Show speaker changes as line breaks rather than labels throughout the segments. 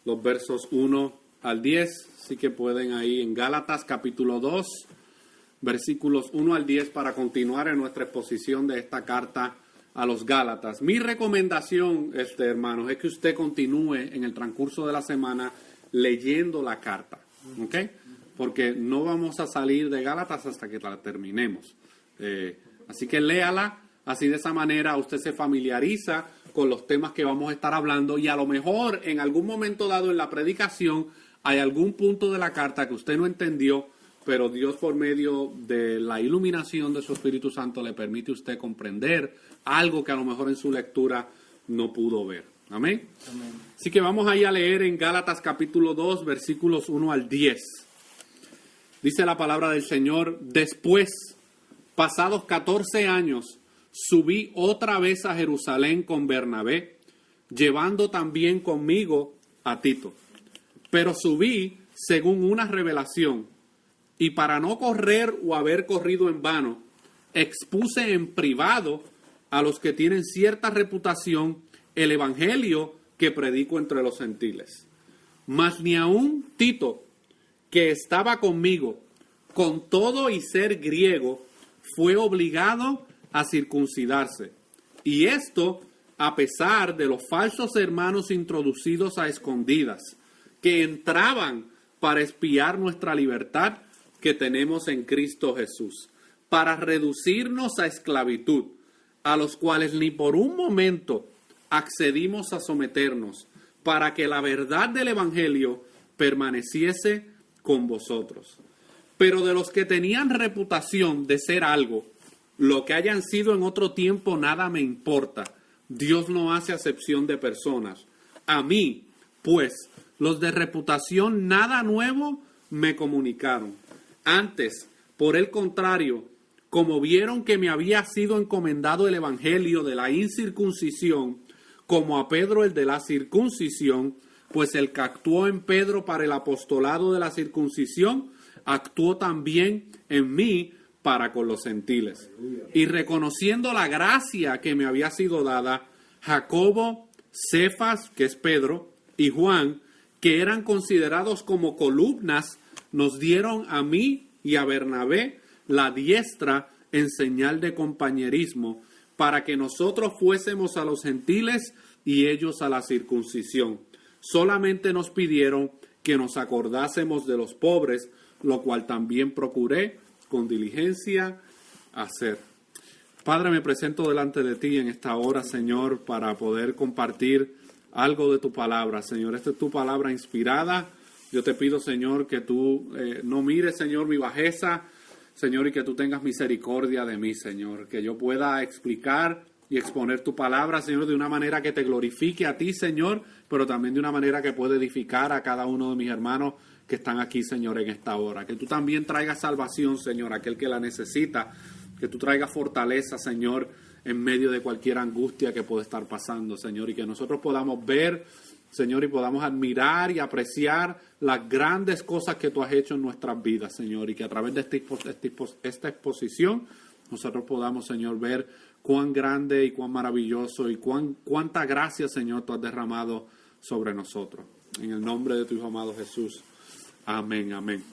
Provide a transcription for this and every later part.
los versos 1 al 10. Así que pueden ahí en Gálatas capítulo 2, versículos 1 al 10 para continuar en nuestra exposición de esta carta a los Gálatas. Mi recomendación, hermanos, es que usted continúe en el transcurso de la semana leyendo la carta, ¿ok? Porque no vamos a salir de Gálatas hasta que la terminemos. Así que léala, así de esa manera usted se familiariza con los temas que vamos a estar hablando y a lo mejor en algún momento dado en la predicación hay algún punto de la carta que usted no entendió, pero Dios por medio de la iluminación de su Espíritu Santo le permite a usted comprender algo que a lo mejor en su lectura no pudo ver. Amén. Amén. Así que vamos ahí a leer en Gálatas capítulo 2, versículos 1 al 10. Dice la palabra del Señor: después, pasados 14 años, subí otra vez a Jerusalén con Bernabé, llevando también conmigo a Tito. Pero subí según una revelación, y para no correr o haber corrido en vano, expuse en privado a los que tienen cierta reputación el evangelio que predico entre los gentiles. Mas ni aun Tito, que estaba conmigo, con todo y ser griego, fue obligado a circuncidarse. Y esto a pesar de los falsos hermanos introducidos a escondidas, que entraban para espiar nuestra libertad que tenemos en Cristo Jesús, para reducirnos a esclavitud, a los cuales ni por un momento accedimos a someternos, para que la verdad del Evangelio permaneciese con vosotros. Pero de los que tenían reputación de ser algo, lo que hayan sido en otro tiempo nada me importa. Dios no hace acepción de personas. A mí, pues, los de reputación nada nuevo me comunicaron. Antes, por el contrario, como vieron que me había sido encomendado el evangelio de la incircuncisión, como a Pedro el de la circuncisión, pues el que actuó en Pedro para el apostolado de la circuncisión, actuó también en mí para con los gentiles. Y reconociendo la gracia que me había sido dada, Jacobo, Cefas, que es Pedro, y Juan, que eran considerados como columnas, nos dieron a mí y a Bernabé la diestra en señal de compañerismo, para que nosotros fuésemos a los gentiles y ellos a la circuncisión. Solamente nos pidieron que nos acordásemos de los pobres, lo cual también procuré con diligencia hacer. Padre, me presento delante de ti en esta hora, Señor, para poder compartir algo de tu palabra, Señor. Esta es tu palabra inspirada. Yo te pido, Señor, que tú no mires, Señor, mi bajeza, Señor, y que tú tengas misericordia de mí, Señor. Que yo pueda explicar y exponer tu palabra, Señor, de una manera que te glorifique a ti, Señor, pero también de una manera que pueda edificar a cada uno de mis hermanos que están aquí, Señor, en esta hora. Que tú también traigas salvación, Señor, a aquel que la necesita. Que tú traigas fortaleza, Señor, en medio de cualquier angustia que pueda estar pasando, Señor. Y que nosotros podamos ver, Señor, y podamos admirar y apreciar las grandes cosas que tú has hecho en nuestras vidas, Señor. Y que a través de esta exposición nosotros podamos, Señor, ver cuán grande y cuán maravilloso y cuánta gracia, Señor, tú has derramado sobre nosotros. En el nombre de tu Hijo amado Jesús. Amén, amén.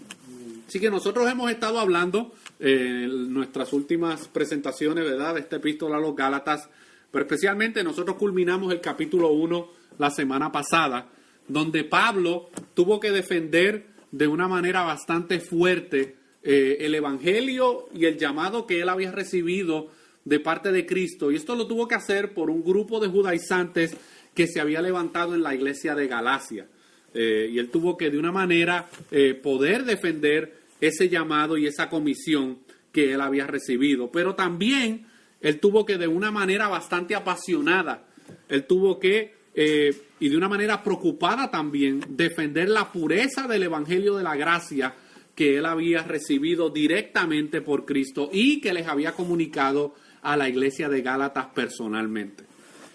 Así que nosotros hemos estado hablando en nuestras últimas presentaciones, ¿verdad?, de esta epístola a los Gálatas, pero especialmente nosotros culminamos el capítulo 1 la semana pasada, donde Pablo tuvo que defender de una manera bastante fuerte el evangelio y el llamado que él había recibido de parte de Cristo. Y esto lo tuvo que hacer por un grupo de judaizantes que se había levantado en la iglesia de Galacia. Y él tuvo que de una manera poder defender ese llamado y esa comisión que él había recibido. Pero también él tuvo que de una manera bastante apasionada, él tuvo que, y de una manera preocupada también, defender la pureza del evangelio de la gracia que él había recibido directamente por Cristo y que les había comunicado a la iglesia de Gálatas personalmente.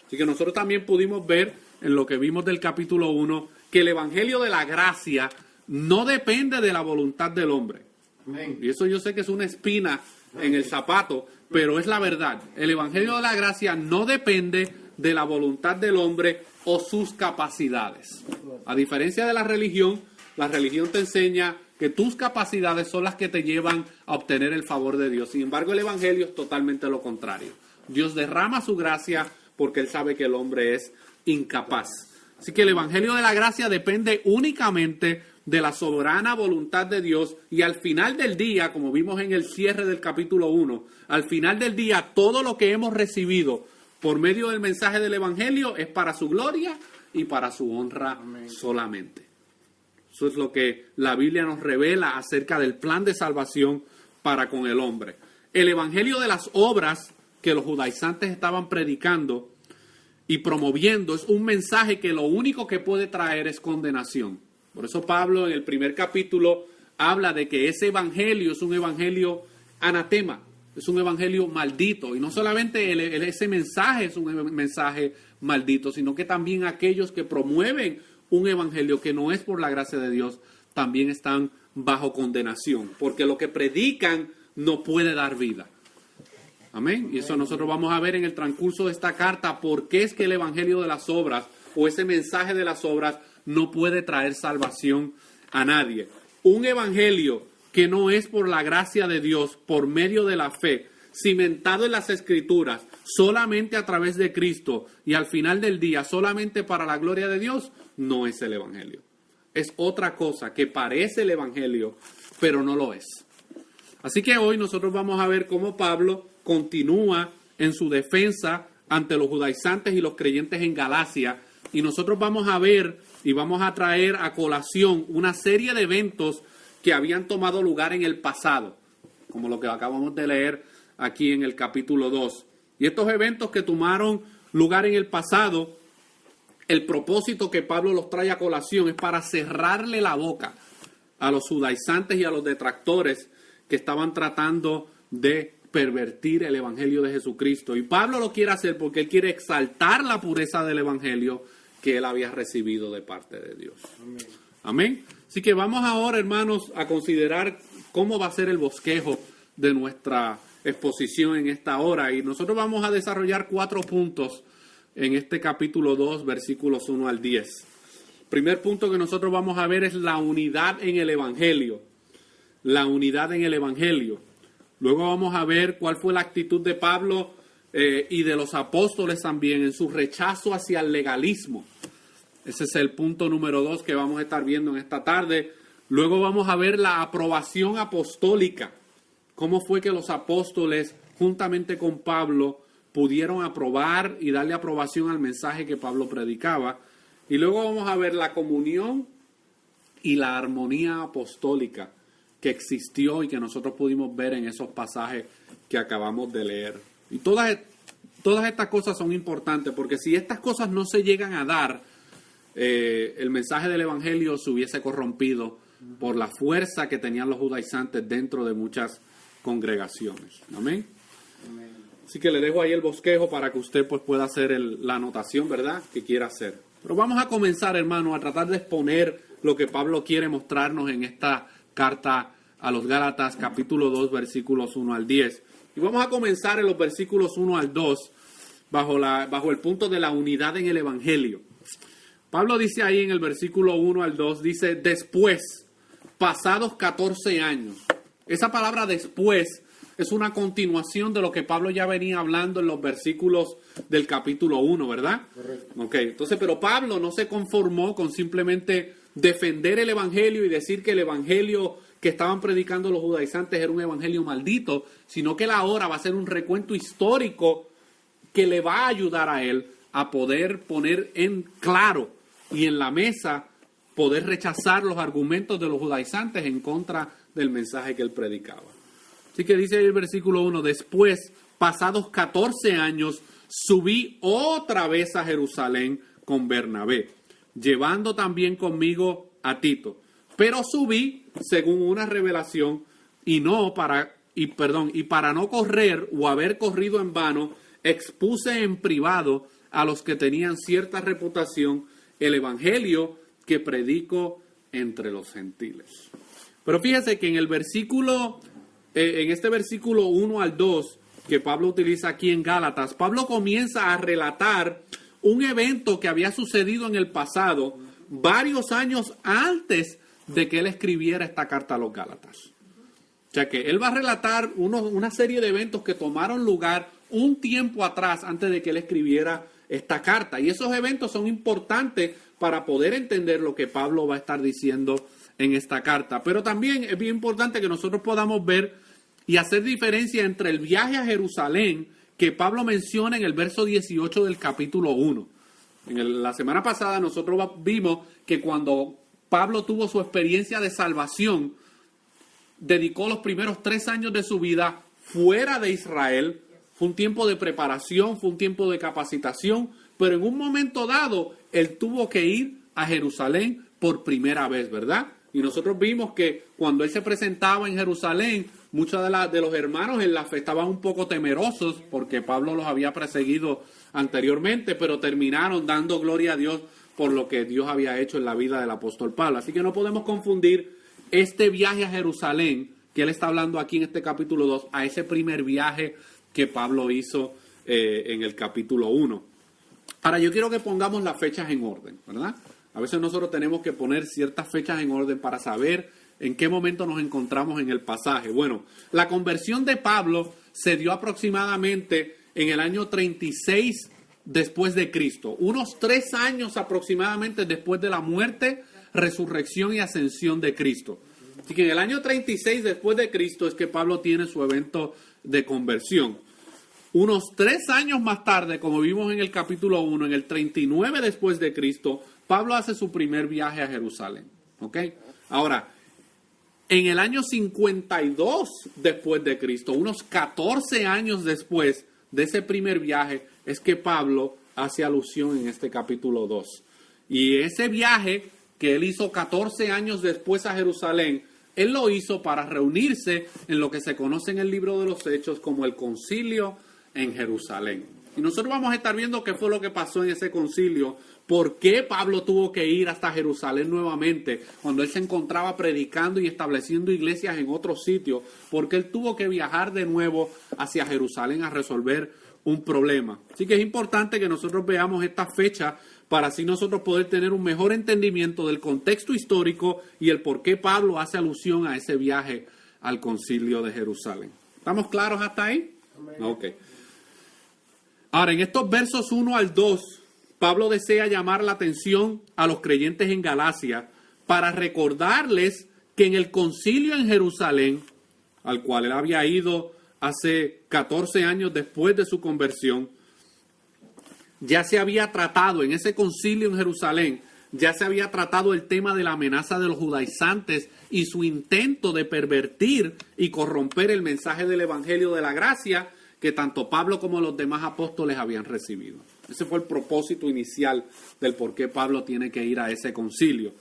Así que nosotros también pudimos ver en lo que vimos del capítulo 1 que el evangelio de la gracia no depende de la voluntad del hombre. Amén. Y eso yo sé que es una espina en el zapato, pero es la verdad. El evangelio de la gracia no depende de la voluntad del hombre o sus capacidades. A diferencia de la religión te enseña que tus capacidades son las que te llevan a obtener el favor de Dios. Sin embargo, el Evangelio es totalmente lo contrario. Dios derrama su gracia porque Él sabe que el hombre es incapaz. Así que el Evangelio de la gracia depende únicamente de la soberana voluntad de Dios, y al final del día, como vimos en el cierre del capítulo 1, al final del día todo lo que hemos recibido por medio del mensaje del Evangelio es para su gloria y para su honra. Amén. Solamente. Eso es lo que la Biblia nos revela acerca del plan de salvación para con el hombre. El Evangelio de las obras que los judaizantes estaban predicando y promoviendo es un mensaje que lo único que puede traer es condenación. Por eso Pablo en el primer capítulo habla de que ese evangelio es un evangelio anatema, es un evangelio maldito. Y no solamente ese mensaje es un mensaje maldito, sino que también aquellos que promueven un evangelio que no es por la gracia de Dios también están bajo condenación, porque lo que predican no puede dar vida. Amén. Y eso nosotros vamos a ver en el transcurso de esta carta, por qué es que el evangelio de las obras o ese mensaje de las obras no puede traer salvación a nadie. Un evangelio que no es por la gracia de Dios, por medio de la fe, cimentado en las Escrituras, solamente a través de Cristo y al final del día solamente para la gloria de Dios, no es el evangelio. Es otra cosa que parece el evangelio, pero no lo es. Así que hoy nosotros vamos a ver cómo Pablo continúa en su defensa ante los judaizantes y los creyentes en Galacia, y nosotros vamos a ver y vamos a traer a colación una serie de eventos que habían tomado lugar en el pasado, como lo que acabamos de leer aquí en el capítulo 2. Y estos eventos que tomaron lugar en el pasado, el propósito que Pablo los trae a colación es para cerrarle la boca a los judaizantes y a los detractores que estaban tratando de pervertir el evangelio de Jesucristo. Y Pablo lo quiere hacer porque él quiere exaltar la pureza del evangelio que él había recibido de parte de Dios. Amén. Amén. Así que vamos ahora, hermanos, a considerar cómo va a ser el bosquejo de nuestra exposición en esta hora. Y nosotros vamos a desarrollar 4 puntos en este capítulo 2, versículos 1 al 10. El primer punto que nosotros vamos a ver es la unidad en el evangelio. La unidad en el evangelio. Luego vamos a ver cuál fue la actitud de Pablo y de los apóstoles también en su rechazo hacia el legalismo. Ese es el punto número 2 que vamos a estar viendo en esta tarde. Luego vamos a ver la aprobación apostólica. Cómo fue que los apóstoles, juntamente con Pablo, pudieron aprobar y darle aprobación al mensaje que Pablo predicaba. Y luego vamos a ver la comunión y la armonía apostólica que existió y que nosotros pudimos ver en esos pasajes que acabamos de leer. Y todas estas cosas son importantes, porque si estas cosas no se llegan a dar, el mensaje del evangelio se hubiese corrompido por la fuerza que tenían los judaizantes dentro de muchas congregaciones. Amén. Amén. Así que le dejo ahí el bosquejo para que usted pues pueda hacer la anotación, ¿verdad?, que quiera hacer. Pero vamos a comenzar, hermano, a tratar de exponer lo que Pablo quiere mostrarnos en esta carta a los Gálatas, capítulo 2, versículos 1 al 10. Y vamos a comenzar en los versículos 1 al 2, bajo el punto de la unidad en el evangelio. Pablo dice ahí en el versículo 1 al 2, dice, después, pasados 14 años. Esa palabra después es una continuación de lo que Pablo ya venía hablando en los versículos del capítulo 1, ¿verdad? Correcto. Ok, entonces, pero Pablo no se conformó con simplemente defender el evangelio y decir que el evangelio que estaban predicando los judaizantes era un evangelio maldito, sino que él ahora va a hacer un recuento histórico que le va a ayudar a él a poder poner en claro y en la mesa poder rechazar los argumentos de los judaizantes en contra del mensaje que él predicaba. Así que dice ahí el versículo 1, después, pasados 14 años, subí otra vez a Jerusalén con Bernabé, llevando también conmigo a Tito. Pero subí según una revelación y para no correr o haber corrido en vano, expuse en privado a los que tenían cierta reputación el evangelio que predico entre los gentiles. Pero fíjese que en este versículo 1 al 2 que Pablo utiliza aquí en Gálatas, Pablo comienza a relatar un evento que había sucedido en el pasado varios años antes de que él escribiera esta carta a los Gálatas. O sea que él va a relatar una serie de eventos que tomaron lugar un tiempo atrás, antes de que él escribiera esta carta. Y esos eventos son importantes para poder entender lo que Pablo va a estar diciendo en esta carta. Pero también es bien importante que nosotros podamos ver y hacer diferencia entre el viaje a Jerusalén que Pablo menciona en el verso 18 del capítulo 1. La semana pasada nosotros vimos que cuando Pablo tuvo su experiencia de salvación, dedicó los primeros 3 años de su vida fuera de Israel. Fue un tiempo de preparación, fue un tiempo de capacitación, pero en un momento dado, él tuvo que ir a Jerusalén por primera vez, ¿verdad? Y nosotros vimos que cuando él se presentaba en Jerusalén, muchos de los hermanos en la fe estaban un poco temerosos porque Pablo los había perseguido anteriormente, pero terminaron dando gloria a Dios por lo que Dios había hecho en la vida del apóstol Pablo. Así que no podemos confundir este viaje a Jerusalén, que él está hablando aquí en este capítulo 2, a ese primer viaje que Pablo hizo en el capítulo 1. Ahora, yo quiero que pongamos las fechas en orden, ¿verdad? A veces nosotros tenemos que poner ciertas fechas en orden para saber en qué momento nos encontramos en el pasaje. Bueno, la conversión de Pablo se dio aproximadamente en el año 36 después de Cristo. Unos 3 años aproximadamente después de la muerte, resurrección y ascensión de Cristo. Así que en el año 36 después de Cristo es que Pablo tiene su evento de conversión. Unos 3 años más tarde, como vimos en el capítulo 1, en el 39 después de Cristo, Pablo hace su primer viaje a Jerusalén. ¿Ok? Ahora, en el año 52 después de Cristo, unos 14 años después de ese primer viaje, es que Pablo hace alusión en este capítulo 2. Y ese viaje que él hizo 14 años después a Jerusalén, él lo hizo para reunirse en lo que se conoce en el libro de los Hechos como el concilio en Jerusalén. Y nosotros vamos a estar viendo qué fue lo que pasó en ese concilio, por qué Pablo tuvo que ir hasta Jerusalén nuevamente, cuando él se encontraba predicando y estableciendo iglesias en otros sitios, porque él tuvo que viajar de nuevo hacia Jerusalén a resolver un problema. Así que es importante que nosotros veamos esta fecha para así nosotros poder tener un mejor entendimiento del contexto histórico y el por qué Pablo hace alusión a ese viaje al concilio de Jerusalén. ¿Estamos claros hasta ahí? Ok. Ahora, en estos versos 1 al 2, Pablo desea llamar la atención a los creyentes en Galacia para recordarles que en el concilio en Jerusalén, al cual él había ido hace 14 años después de su conversión, ya se había tratado, en ese concilio en Jerusalén, ya se había tratado el tema de la amenaza de los judaizantes y su intento de pervertir y corromper el mensaje del evangelio de la gracia que tanto Pablo como los demás apóstoles habían recibido. Ese fue el propósito inicial del por qué Pablo tiene que ir a ese concilio.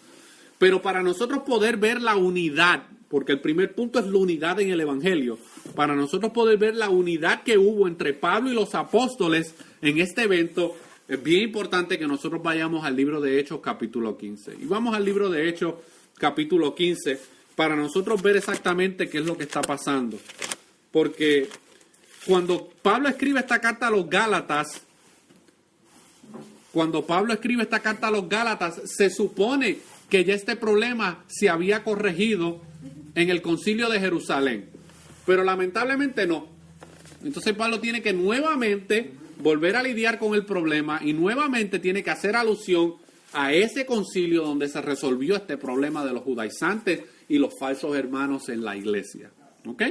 Pero para nosotros poder ver la unidad, porque el primer punto es la unidad en el evangelio, para nosotros poder ver la unidad que hubo entre Pablo y los apóstoles en este evento, es bien importante que nosotros vayamos al libro de Hechos capítulo 15. Y vamos al libro de Hechos capítulo 15 para nosotros ver exactamente qué es lo que está pasando. Porque cuando Pablo escribe esta carta a los Gálatas, se supone que ya este problema se había corregido en el concilio de Jerusalén. Pero lamentablemente no. Entonces Pablo tiene que nuevamente volver a lidiar con el problema y nuevamente tiene que hacer alusión a ese concilio donde se resolvió este problema de los judaizantes y los falsos hermanos en la iglesia. ¿Ok?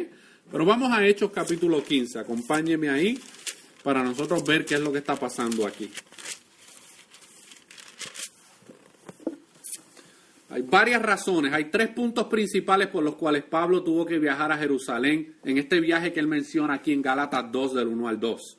Pero vamos a Hechos capítulo 15. Acompáñeme ahí para nosotros ver qué es lo que está pasando aquí. Hay varias razones, hay 3 puntos principales por los cuales Pablo tuvo que viajar a Jerusalén en este viaje que él menciona aquí en Gálatas 2 del 1 al 2.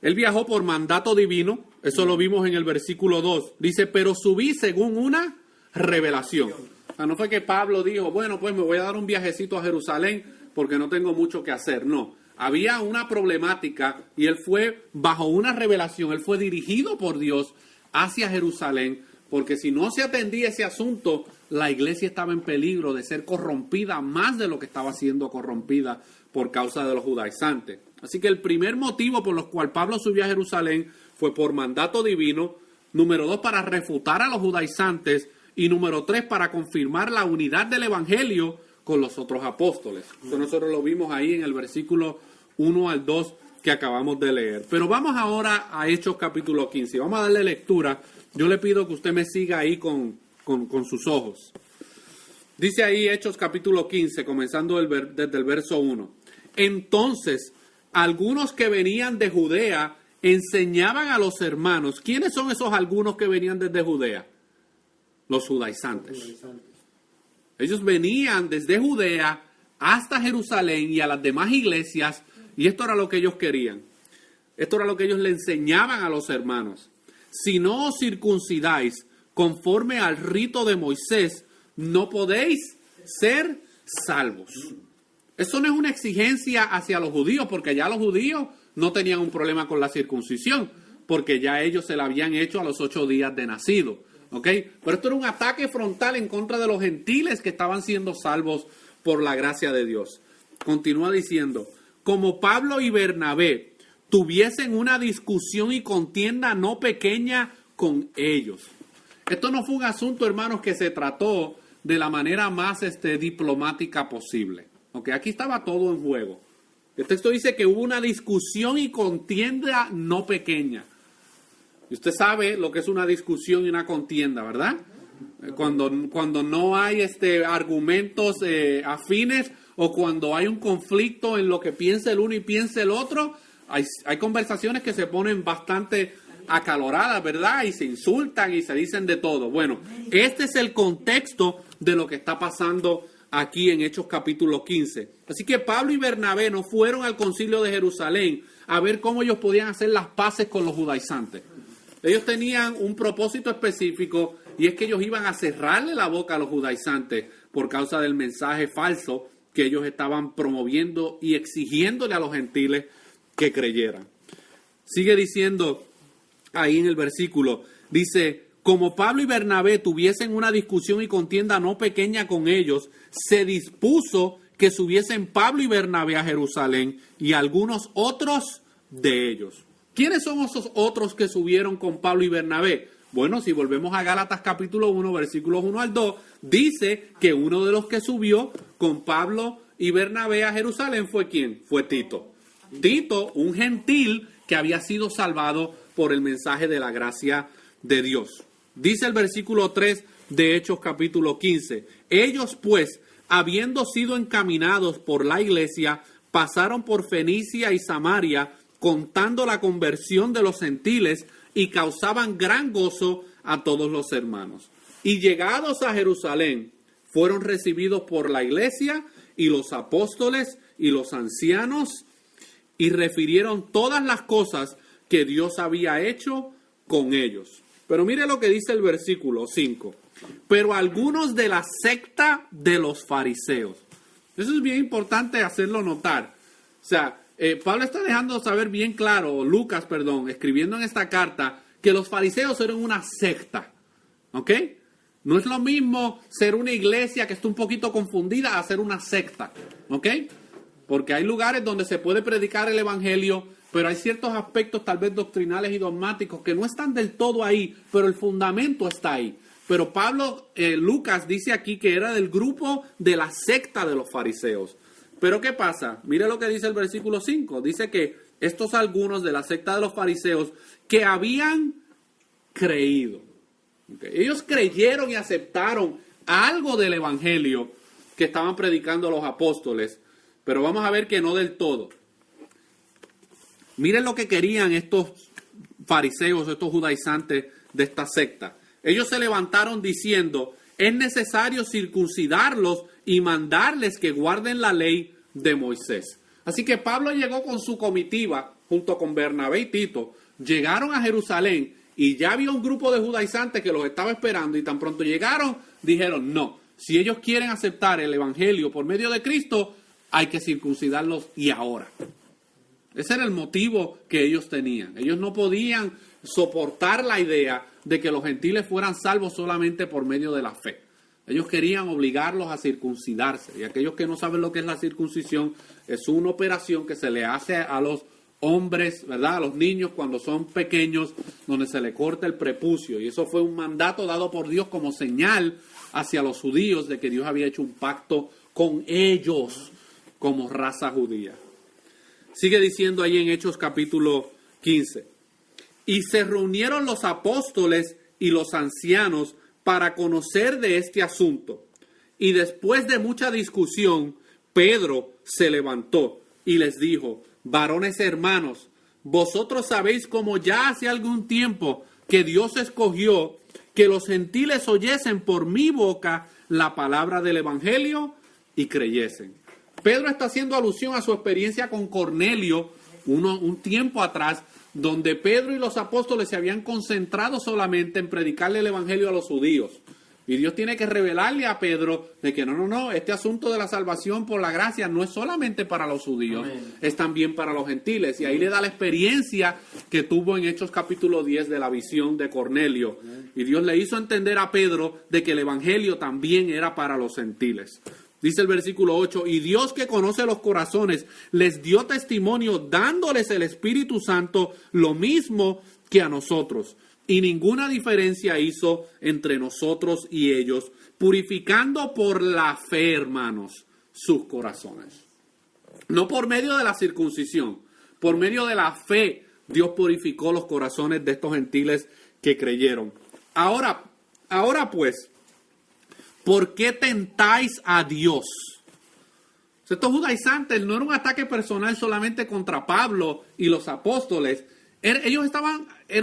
Él viajó por mandato divino, eso lo vimos en el versículo 2. Dice, pero subí según una revelación. O sea, no fue que Pablo dijo, bueno, pues me voy a dar un viajecito a Jerusalén porque no tengo mucho que hacer. No, había una problemática y él fue bajo una revelación, él fue dirigido por Dios hacia Jerusalén, porque si no se atendía ese asunto, la iglesia estaba en peligro de ser corrompida más de lo que estaba siendo corrompida por causa de los judaizantes. Así que el primer motivo por el cual Pablo subió a Jerusalén fue por mandato divino. Número 2, para refutar a los judaizantes. Y número 3, para confirmar la unidad del evangelio con los otros apóstoles. Eso nosotros lo vimos ahí en el versículo 1 al 2 que acabamos de leer. Pero vamos ahora a Hechos capítulo 15. Vamos a darle lectura. Yo le pido que usted me siga ahí con sus ojos. Dice ahí Hechos capítulo 15, comenzando desde el verso 1. Entonces, algunos que venían de Judea enseñaban a los hermanos. ¿Quiénes son esos algunos que venían desde Judea? Los judaizantes. Ellos venían desde Judea hasta Jerusalén y a las demás iglesias, y esto era lo que ellos querían. Esto era lo que ellos le enseñaban a los hermanos. Si no os circuncidáis conforme al rito de Moisés, no podéis ser salvos. Eso no es una exigencia hacia los judíos, porque ya los judíos no tenían un problema con la circuncisión, porque ya ellos se la habían hecho a los 8 días de nacido. ¿Ok? Pero esto era un ataque frontal en contra de los gentiles que estaban siendo salvos por la gracia de Dios. Continúa diciendo, como Pablo y Bernabé tuviesen una discusión y contienda no pequeña con ellos. Esto no fue un asunto, hermanos, que se trató de la manera más diplomática posible. ¿Ok? Aquí estaba todo en juego. El texto dice que hubo una discusión y contienda no pequeña. Y usted sabe lo que es una discusión y una contienda, ¿verdad? Cuando no hay argumentos afines, o cuando hay un conflicto en lo que piensa el uno y piensa el otro, hay conversaciones que se ponen bastante acaloradas, ¿verdad? Y se insultan y se dicen de todo. Bueno, este es el contexto de lo que está pasando aquí en Hechos capítulo 15. Así que Pablo y Bernabé no fueron al concilio de Jerusalén a ver cómo ellos podían hacer las paces con los judaizantes. Ellos tenían un propósito específico, y es que ellos iban a cerrarle la boca a los judaizantes por causa del mensaje falso que ellos estaban promoviendo y exigiéndole a los gentiles que creyeran. Sigue diciendo ahí en el versículo, dice, como Pablo y Bernabé tuviesen una discusión y contienda no pequeña con ellos, se dispuso que subiesen Pablo y Bernabé a Jerusalén y algunos otros de ellos. ¿Quiénes son esos otros que subieron con Pablo y Bernabé? Bueno, si volvemos a Gálatas capítulo 1, versículos 1 al 2, dice que uno de los que subió con Pablo y Bernabé a Jerusalén fue ¿quién? Fue Tito. Tito, un gentil que había sido salvado por el mensaje de la gracia de Dios. Dice el versículo 3 de Hechos capítulo 15. Ellos pues, habiendo sido encaminados por la iglesia, pasaron por Fenicia y Samaria, contando la conversión de los gentiles, y causaban gran gozo a todos los hermanos. Y llegados a Jerusalén, fueron recibidos por la iglesia y los apóstoles y los ancianos, y refirieron todas las cosas que Dios había hecho con ellos. Pero mire lo que dice el versículo 5. Pero algunos de la secta de los fariseos. Eso es bien importante hacerlo notar. O sea, Pablo está dejando saber bien claro, escribiendo en esta carta, que los fariseos eran una secta. ¿Ok? No es lo mismo ser una iglesia que está un poquito confundida a ser una secta. ¿Ok? Porque hay lugares donde se puede predicar el evangelio, pero hay ciertos aspectos tal vez doctrinales y dogmáticos que no están del todo ahí, pero el fundamento está ahí. Pero Lucas dice aquí que era del grupo de la secta de los fariseos. Pero ¿qué pasa? Mire lo que dice el versículo 5. Dice que estos algunos de la secta de los fariseos que habían creído. ¿Okay? Ellos creyeron y aceptaron algo del evangelio que estaban predicando los apóstoles, pero vamos a ver que no del todo. Miren lo que querían estos fariseos, estos judaizantes de esta secta. Ellos se levantaron diciendo, es necesario circuncidarlos y mandarles que guarden la ley de Moisés. Así que Pablo llegó con su comitiva, junto con Bernabé y Tito, llegaron a Jerusalén y ya había un grupo de judaizantes que los estaba esperando, y tan pronto llegaron, dijeron, no, si ellos quieren aceptar el evangelio por medio de Cristo, hay que circuncidarlos y ahora. Ese era el motivo que ellos tenían. Ellos no podían soportar la idea de que los gentiles fueran salvos solamente por medio de la fe. Ellos querían obligarlos a circuncidarse. Y aquellos que no saben lo que es la circuncisión, es una operación que se le hace a los hombres, ¿verdad? A los niños cuando son pequeños, donde se le corta el prepucio. Y eso fue un mandato dado por Dios como señal hacia los judíos de que Dios había hecho un pacto con ellos como raza judía. Sigue diciendo ahí en Hechos capítulo 15. Y se reunieron los apóstoles y los ancianos para conocer de este asunto. Y después de mucha discusión, Pedro se levantó y les dijo: varones hermanos, vosotros sabéis cómo ya hace algún tiempo que Dios escogió que los gentiles oyesen por mi boca la palabra del evangelio y creyesen. Pedro está haciendo alusión a su experiencia con Cornelio un tiempo atrás, donde Pedro y los apóstoles se habían concentrado solamente en predicarle el evangelio a los judíos. Y Dios tiene que revelarle a Pedro de que no, este asunto de la salvación por la gracia no es solamente para los judíos, es también para los gentiles. Y ahí le da la experiencia que tuvo en Hechos capítulo 10 de la visión de Cornelio. Y Dios le hizo entender a Pedro de que el evangelio también era para los gentiles. Dice el versículo 8, y Dios que conoce los corazones les dio testimonio dándoles el Espíritu Santo lo mismo que a nosotros. Y ninguna diferencia hizo entre nosotros y ellos, purificando por la fe, hermanos, sus corazones. No por medio de la circuncisión, por medio de la fe, Dios purificó los corazones de estos gentiles que creyeron. Ahora pues, ¿por qué tentáis a Dios? Estos judaizantes no era un ataque personal solamente contra Pablo y los apóstoles. Era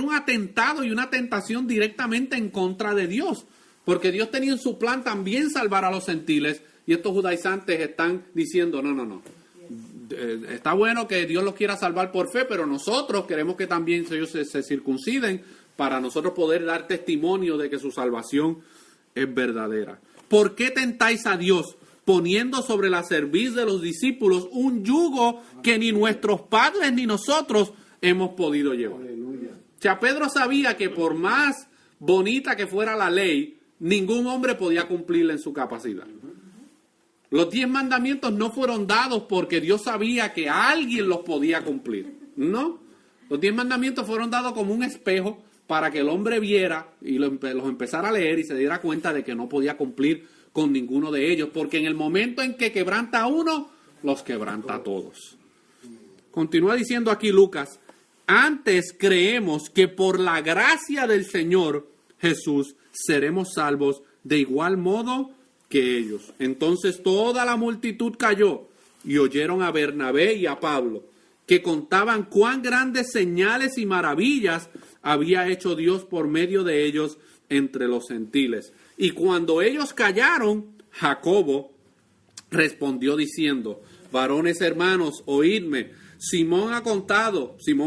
un atentado y una tentación directamente en contra de Dios. Porque Dios tenía en su plan también salvar a los gentiles. Y estos judaizantes están diciendo, no. Está bueno que Dios los quiera salvar por fe, pero nosotros queremos que también ellos se circunciden para nosotros poder dar testimonio de que su salvación es verdadera. ¿Por qué tentáis a Dios poniendo sobre la cerviz de los discípulos un yugo que ni nuestros padres ni nosotros hemos podido llevar? Aleluya. O sea, Pedro sabía que por más bonita que fuera la ley, ningún hombre podía cumplirla en su capacidad. Los 10 mandamientos no fueron dados porque Dios sabía que alguien los podía cumplir. No, los 10 mandamientos fueron dados como un espejo para que el hombre viera y los empezara a leer y se diera cuenta de que no podía cumplir con ninguno de ellos, porque en el momento en que quebranta a uno, los quebranta a todos. Continúa diciendo aquí Lucas, antes creemos que por la gracia del Señor Jesús seremos salvos de igual modo que ellos. Entonces toda la multitud cayó y oyeron a Bernabé y a Pablo, que contaban cuán grandes señales y maravillas había hecho Dios por medio de ellos entre los gentiles. Y cuando ellos callaron, Jacobo respondió diciendo, varones hermanos, oídme. Simón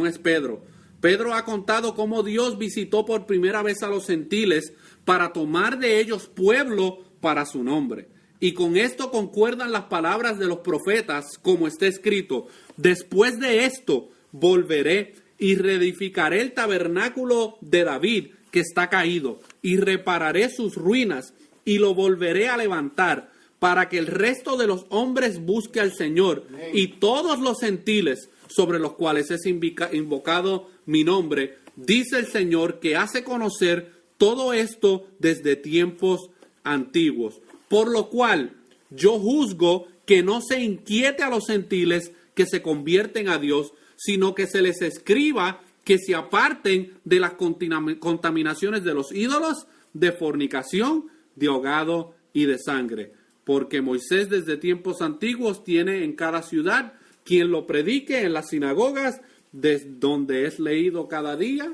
es Pedro. Pedro ha contado cómo Dios visitó por primera vez a los gentiles para tomar de ellos pueblo para su nombre. Y con esto concuerdan las palabras de los profetas, como está escrito, después de esto volveré y reedificaré el tabernáculo de David que está caído, y repararé sus ruinas, y lo volveré a levantar, para que el resto de los hombres busque al Señor, y todos los gentiles sobre los cuales es invocado mi nombre, dice el Señor, que hace conocer todo esto desde tiempos antiguos. Por lo cual yo juzgo que no se inquiete a los gentiles que se convierten a Dios, sino que se les escriba que se aparten de las contaminaciones de los ídolos, de fornicación, de ahogado y de sangre. Porque Moisés desde tiempos antiguos tiene en cada ciudad quien lo predique en las sinagogas, desde donde es leído cada día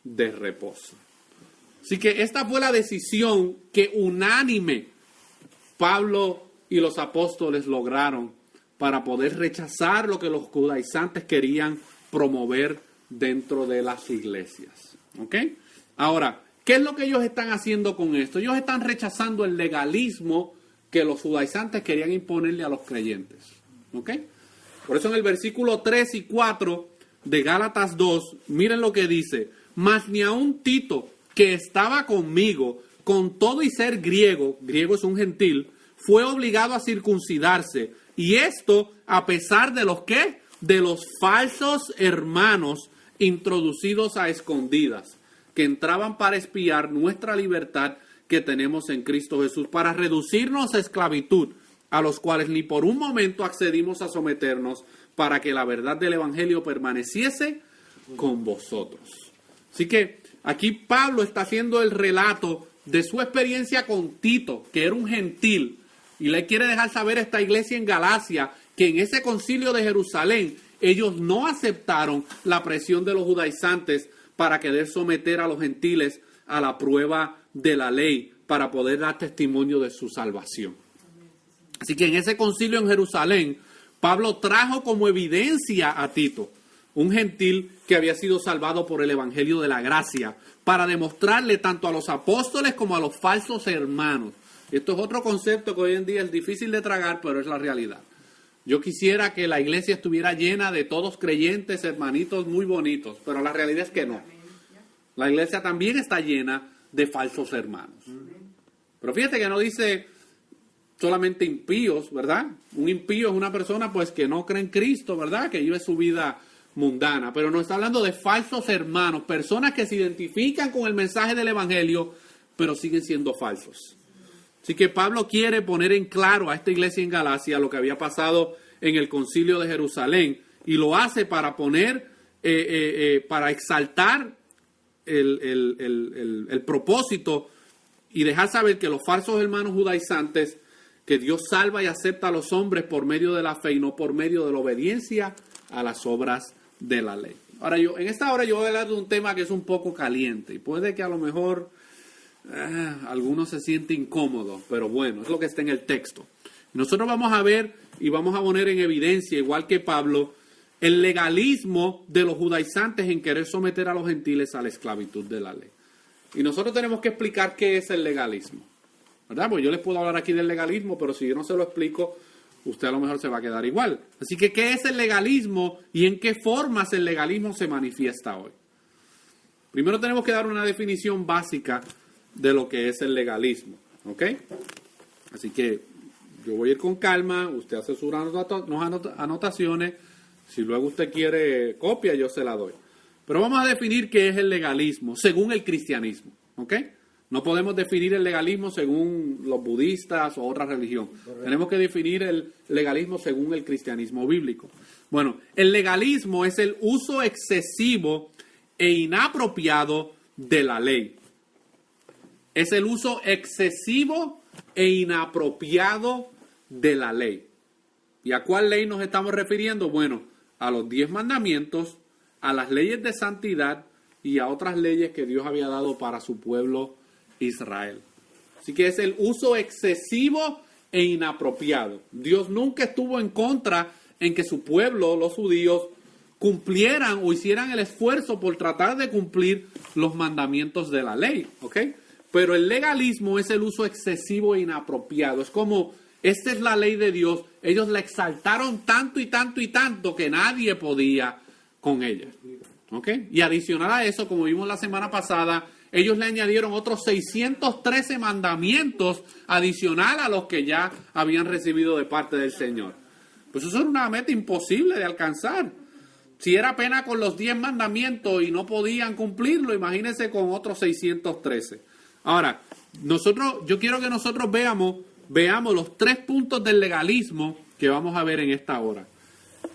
de reposo. Así que esta fue la decisión que unánime Pablo y los apóstoles lograron para poder rechazar lo que los judaizantes querían promover dentro de las iglesias. ¿Ok? Ahora, ¿qué es lo que ellos están haciendo con esto? Ellos están rechazando el legalismo que los judaizantes querían imponerle a los creyentes. ¿Ok? Por eso en el versículo 3 y 4 de Gálatas 2, miren lo que dice. Mas ni aun Tito, que estaba conmigo, con todo y ser griego, griego es un gentil, fue obligado a circuncidarse. Y esto a pesar de los ¿qué? De los falsos hermanos introducidos a escondidas, que entraban para espiar nuestra libertad que tenemos en Cristo Jesús, para reducirnos a esclavitud, a los cuales ni por un momento accedimos a someternos, para que la verdad del Evangelio permaneciese con vosotros. Así que aquí Pablo está haciendo el relato de su experiencia con Tito, que era un gentil, y le quiere dejar saber a esta iglesia en Galacia que en ese concilio de Jerusalén ellos no aceptaron la presión de los judaizantes para querer someter a los gentiles a la prueba de la ley para poder dar testimonio de su salvación. Así que en ese concilio en Jerusalén, Pablo trajo como evidencia a Tito, un gentil que había sido salvado por el Evangelio de la Gracia, para demostrarle tanto a los apóstoles como a los falsos hermanos. Esto es otro concepto que hoy en día es difícil de tragar, pero es la realidad. Yo quisiera que la iglesia estuviera llena de todos creyentes, hermanitos muy bonitos, pero la realidad es que no. La iglesia también está llena de falsos hermanos. Pero fíjate que no dice solamente impíos, ¿verdad? Un impío es una persona pues que no cree en Cristo, ¿verdad? Que vive su vida mundana, pero nos está hablando de falsos hermanos, personas que se identifican con el mensaje del Evangelio, pero siguen siendo falsos. Así que Pablo quiere poner en claro a esta iglesia en Galacia lo que había pasado en el concilio de Jerusalén, y lo hace para poner, para exaltar el propósito y dejar saber que los falsos hermanos judaizantes, que Dios salva y acepta a los hombres por medio de la fe y no por medio de la obediencia a las obras de la ley. Ahora en esta hora yo voy a hablar de un tema que es un poco caliente y puede que a lo mejor algunos se sienten incómodos, pero bueno, es lo que está en el texto. Nosotros vamos a ver y vamos a poner en evidencia, igual que Pablo, el legalismo de los judaizantes en querer someter a los gentiles a la esclavitud de la ley. Y nosotros tenemos que explicar qué es el legalismo, ¿verdad? Pues yo les puedo hablar aquí del legalismo, pero si yo no se lo explico, usted a lo mejor se va a quedar igual. Así que, ¿qué es el legalismo y en qué formas el legalismo se manifiesta hoy? Primero tenemos que dar una definición básica de lo que es el legalismo, ¿ok? Así que yo voy a ir con calma, usted hace sus anotaciones, si luego usted quiere copia, yo se la doy. Pero vamos a definir qué es el legalismo según el cristianismo, ¿ok? No podemos definir el legalismo según los budistas o otra religión. Correcto. Tenemos que definir el legalismo según el cristianismo bíblico. Bueno, el legalismo es el uso excesivo e inapropiado de la ley. Es el uso excesivo e inapropiado de la ley. ¿Y a cuál ley nos estamos refiriendo? Bueno, a los 10 mandamientos, a las leyes de santidad y a otras leyes que Dios había dado para su pueblo Israel. Así que es el uso excesivo e inapropiado. Dios nunca estuvo en contra en que su pueblo, los judíos, cumplieran o hicieran el esfuerzo por tratar de cumplir los mandamientos de la ley, ¿ok? Pero el legalismo es el uso excesivo e inapropiado. Es como, esta es la ley de Dios. Ellos la exaltaron tanto y tanto y tanto que nadie podía con ella, ¿ok? Y adicional a eso, como vimos la semana pasada, ellos le añadieron otros 613 mandamientos adicional a los que ya habían recibido de parte del Señor. Pues eso era una meta imposible de alcanzar. Si era apenas con los 10 mandamientos y no podían cumplirlo, imagínense con otros 613. Ahora, yo quiero que nosotros veamos los 3 puntos del legalismo que vamos a ver en esta hora.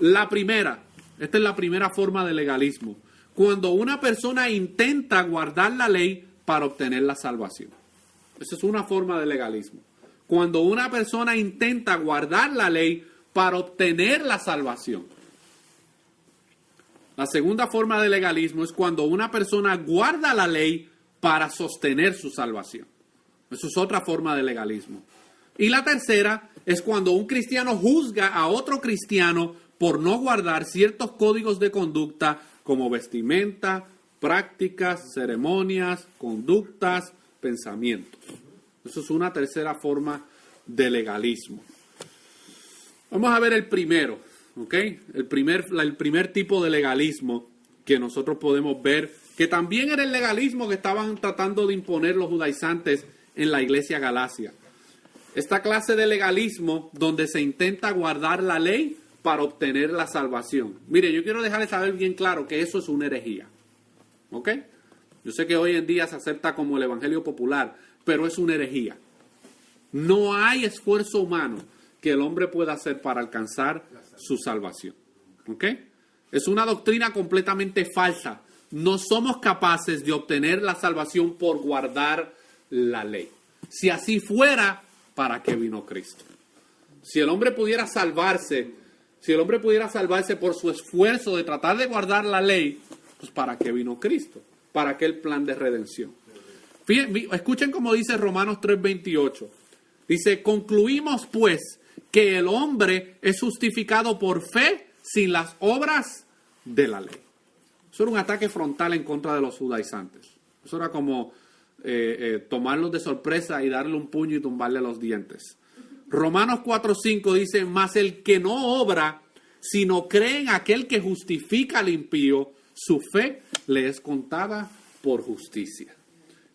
La primera, esta es la primera forma de legalismo. Cuando una persona intenta guardar la ley para obtener la salvación. Esa es una forma de legalismo. Cuando una persona intenta guardar la ley para obtener la salvación. La segunda forma de legalismo es cuando una persona guarda la ley para sostener su salvación. Eso es otra forma de legalismo. Y la tercera es cuando un cristiano juzga a otro cristiano por no guardar ciertos códigos de conducta como vestimenta, prácticas, ceremonias, conductas, pensamientos. Eso es una tercera forma de legalismo. Vamos a ver el primero, ¿ok? El primer tipo de legalismo que nosotros podemos ver, que también era el legalismo que estaban tratando de imponer los judaizantes en la iglesia Galacia. Esta clase de legalismo donde se intenta guardar la ley para obtener la salvación. Mire, yo quiero dejarles saber bien claro que eso es una herejía. ¿Ok? Yo sé que hoy en día se acepta como el evangelio popular, pero es una herejía. No hay esfuerzo humano que el hombre pueda hacer para alcanzar su salvación. ¿Ok? Es una doctrina completamente falsa. No somos capaces de obtener la salvación por guardar la ley. Si así fuera, ¿para qué vino Cristo? Si el hombre pudiera salvarse por su esfuerzo de tratar de guardar la ley, pues ¿para qué vino Cristo? ¿Para qué el plan de redención? Fíjense, escuchen cómo dice Romanos 3:28. Dice, concluimos pues que el hombre es justificado por fe sin las obras de la ley. Eso era un ataque frontal en contra de los judaizantes. Eso era como tomarlos de sorpresa y darle un puño y tumbarle los dientes. Romanos 4:5 dice, mas el que no obra, sino cree en aquel que justifica al impío, su fe le es contada por justicia.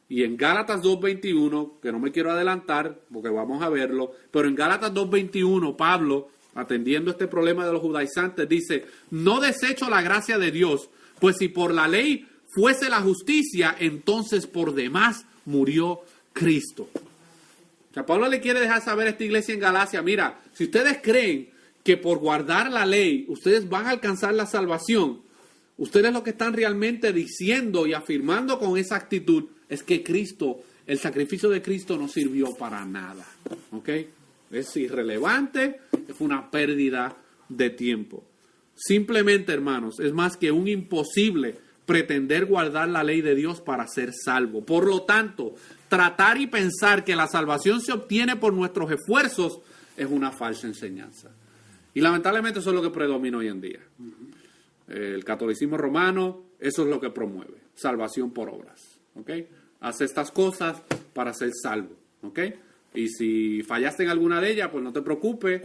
Y en Gálatas 2:21, que no me quiero adelantar porque vamos a verlo, pero en Gálatas 2:21 Pablo, atendiendo este problema de los judaizantes, dice, no desecho la gracia de Dios, pues si por la ley fuese la justicia, entonces por demás murió Cristo. O sea, Pablo le quiere dejar saber a esta iglesia en Galacia, mira, si ustedes creen que por guardar la ley ustedes van a alcanzar la salvación, ustedes lo que están realmente diciendo y afirmando con esa actitud es que Cristo, el sacrificio de Cristo no sirvió para nada. ¿Ok? Es irrelevante, es una pérdida de tiempo. Simplemente, hermanos, es más que un imposible pretender guardar la ley de Dios para ser salvo. Por lo tanto, tratar y pensar que la salvación se obtiene por nuestros esfuerzos es una falsa enseñanza. Y lamentablemente eso es lo que predomina hoy en día. El catolicismo romano, eso es lo que promueve, salvación por obras. ¿Ok? Haz estas cosas para ser salvo. ¿Ok? Y si fallaste en alguna de ellas, pues no te preocupes.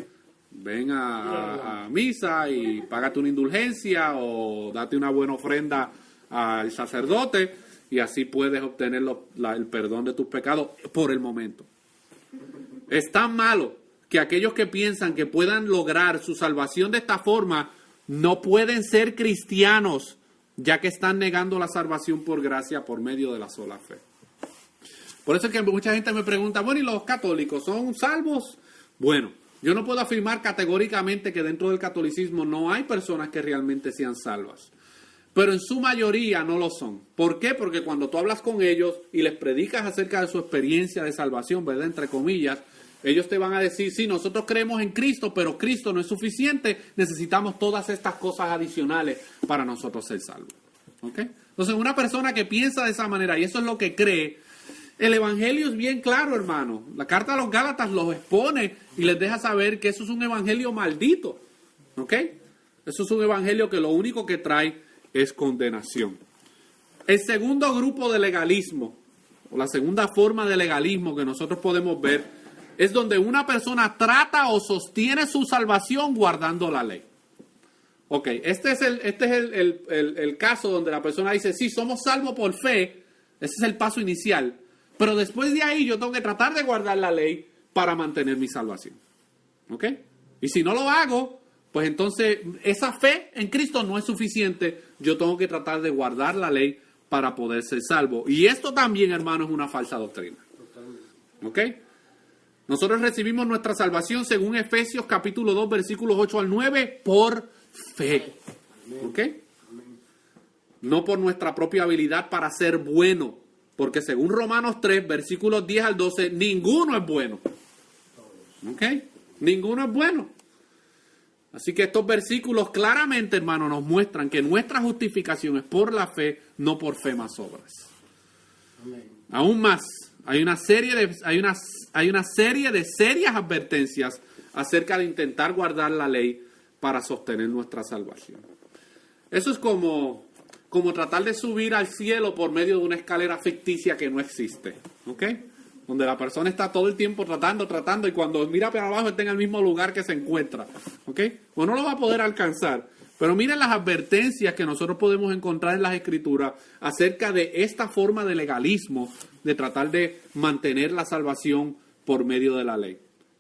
Ven a misa y págate una indulgencia o date una buena ofrenda al sacerdote y así puedes obtener el perdón de tus pecados por el momento. Es tan malo que aquellos que piensan que puedan lograr su salvación de esta forma no pueden ser cristianos, ya que están negando la salvación por gracia por medio de la sola fe. Por eso es que mucha gente me pregunta, bueno, ¿y los católicos son salvos? Bueno, yo no puedo afirmar categóricamente que dentro del catolicismo no hay personas que realmente sean salvas. Pero en su mayoría no lo son. ¿Por qué? Porque cuando tú hablas con ellos y les predicas acerca de su experiencia de salvación, ¿verdad? Entre comillas, ellos te van a decir, sí, nosotros creemos en Cristo, pero Cristo no es suficiente, necesitamos todas estas cosas adicionales para nosotros ser salvos. ¿Ok? Entonces, una persona que piensa de esa manera y eso es lo que cree, el evangelio es bien claro, hermano. La carta a los Gálatas los expone y les deja saber que eso es un evangelio maldito. ¿Ok? Eso es un evangelio que lo único que trae es condenación. El segundo grupo de legalismo, o la segunda forma de legalismo que nosotros podemos ver, es donde una persona trata o sostiene su salvación guardando la ley. Ok, este es el caso donde la persona dice, sí, somos salvos por fe, ese es el paso inicial, pero después de ahí yo tengo que tratar de guardar la ley para mantener mi salvación. ¿Ok? Y si no lo hago, pues entonces esa fe en Cristo no es suficiente. Yo tengo que tratar de guardar la ley para poder ser salvo. Y esto también, hermano, es una falsa doctrina. ¿Ok? Nosotros recibimos nuestra salvación según Efesios capítulo 2, versículos 8 al 9, por fe. ¿Ok? No por nuestra propia habilidad para ser bueno. Porque según Romanos 3, versículos 10 al 12, ninguno es bueno. ¿Ok? Ninguno es bueno. Así que estos versículos claramente, hermano, nos muestran que nuestra justificación es por la fe, no por fe más obras. Amén. Aún más, hay una serie de serias advertencias acerca de intentar guardar la ley para sostener nuestra salvación. Eso es como tratar de subir al cielo por medio de una escalera ficticia que no existe. ¿Ok? Donde la persona está todo el tiempo tratando, y cuando mira para abajo está en el mismo lugar que se encuentra. ¿Ok? Pues no lo va a poder alcanzar. Pero miren las advertencias que nosotros podemos encontrar en las Escrituras acerca de esta forma de legalismo, de tratar de mantener la salvación por medio de la ley.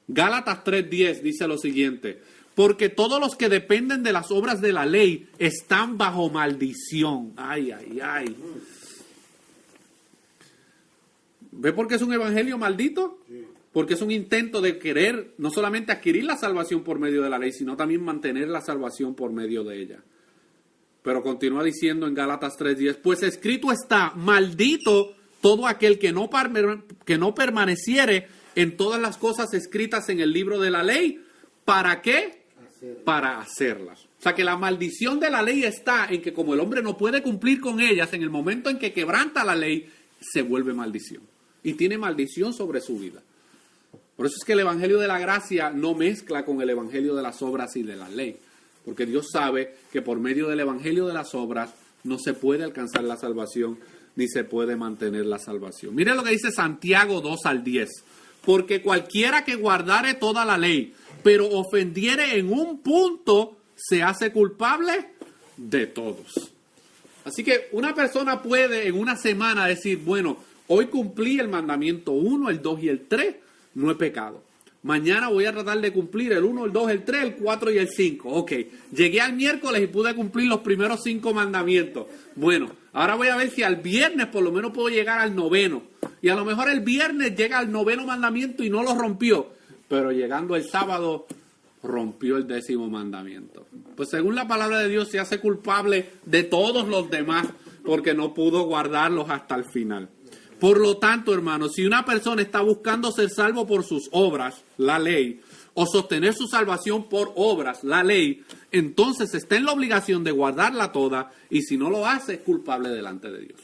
Gálatas 3:10 dice lo siguiente: porque todos los que dependen de las obras de la ley están bajo maldición. Ay, ay, ay. ¿Ve por qué es un evangelio maldito? Porque es un intento de querer no solamente adquirir la salvación por medio de la ley, sino también mantener la salvación por medio de ella. Pero continúa diciendo en Gálatas 3:10, pues escrito está: maldito todo aquel que no permaneciere en todas las cosas escritas en el libro de la ley. ¿Para qué? Para hacerlas. O sea que la maldición de la ley está en que como el hombre no puede cumplir con ellas, en el momento en que quebranta la ley, se vuelve maldición. Y tiene maldición sobre su vida. Por eso es que el evangelio de la gracia no mezcla con el evangelio de las obras y de la ley. Porque Dios sabe que por medio del evangelio de las obras no se puede alcanzar la salvación, ni se puede mantener la salvación. Mire lo que dice Santiago 2:10. Porque cualquiera que guardare toda la ley, pero ofendiere en un punto, se hace culpable de todos. Así que una persona puede en una semana decir, bueno, hoy cumplí el mandamiento 1, el 2 y el 3, no he pecado. Mañana voy a tratar de cumplir el 1, el 2, el 3, el 4 y el 5. Ok, llegué al miércoles y pude cumplir los primeros 5 mandamientos. Bueno, ahora voy a ver si al viernes por lo menos puedo llegar al 9º. Y a lo mejor el viernes llega al 9º mandamiento y no lo rompió. Pero llegando el sábado rompió el 10º mandamiento. Pues según la palabra de Dios se hace culpable de todos los demás porque no pudo guardarlos hasta el final. Por lo tanto, hermanos, si una persona está buscando ser salvo por sus obras, la ley, o sostener su salvación por obras, la ley, entonces está en la obligación de guardarla toda, y si no lo hace, es culpable delante de Dios.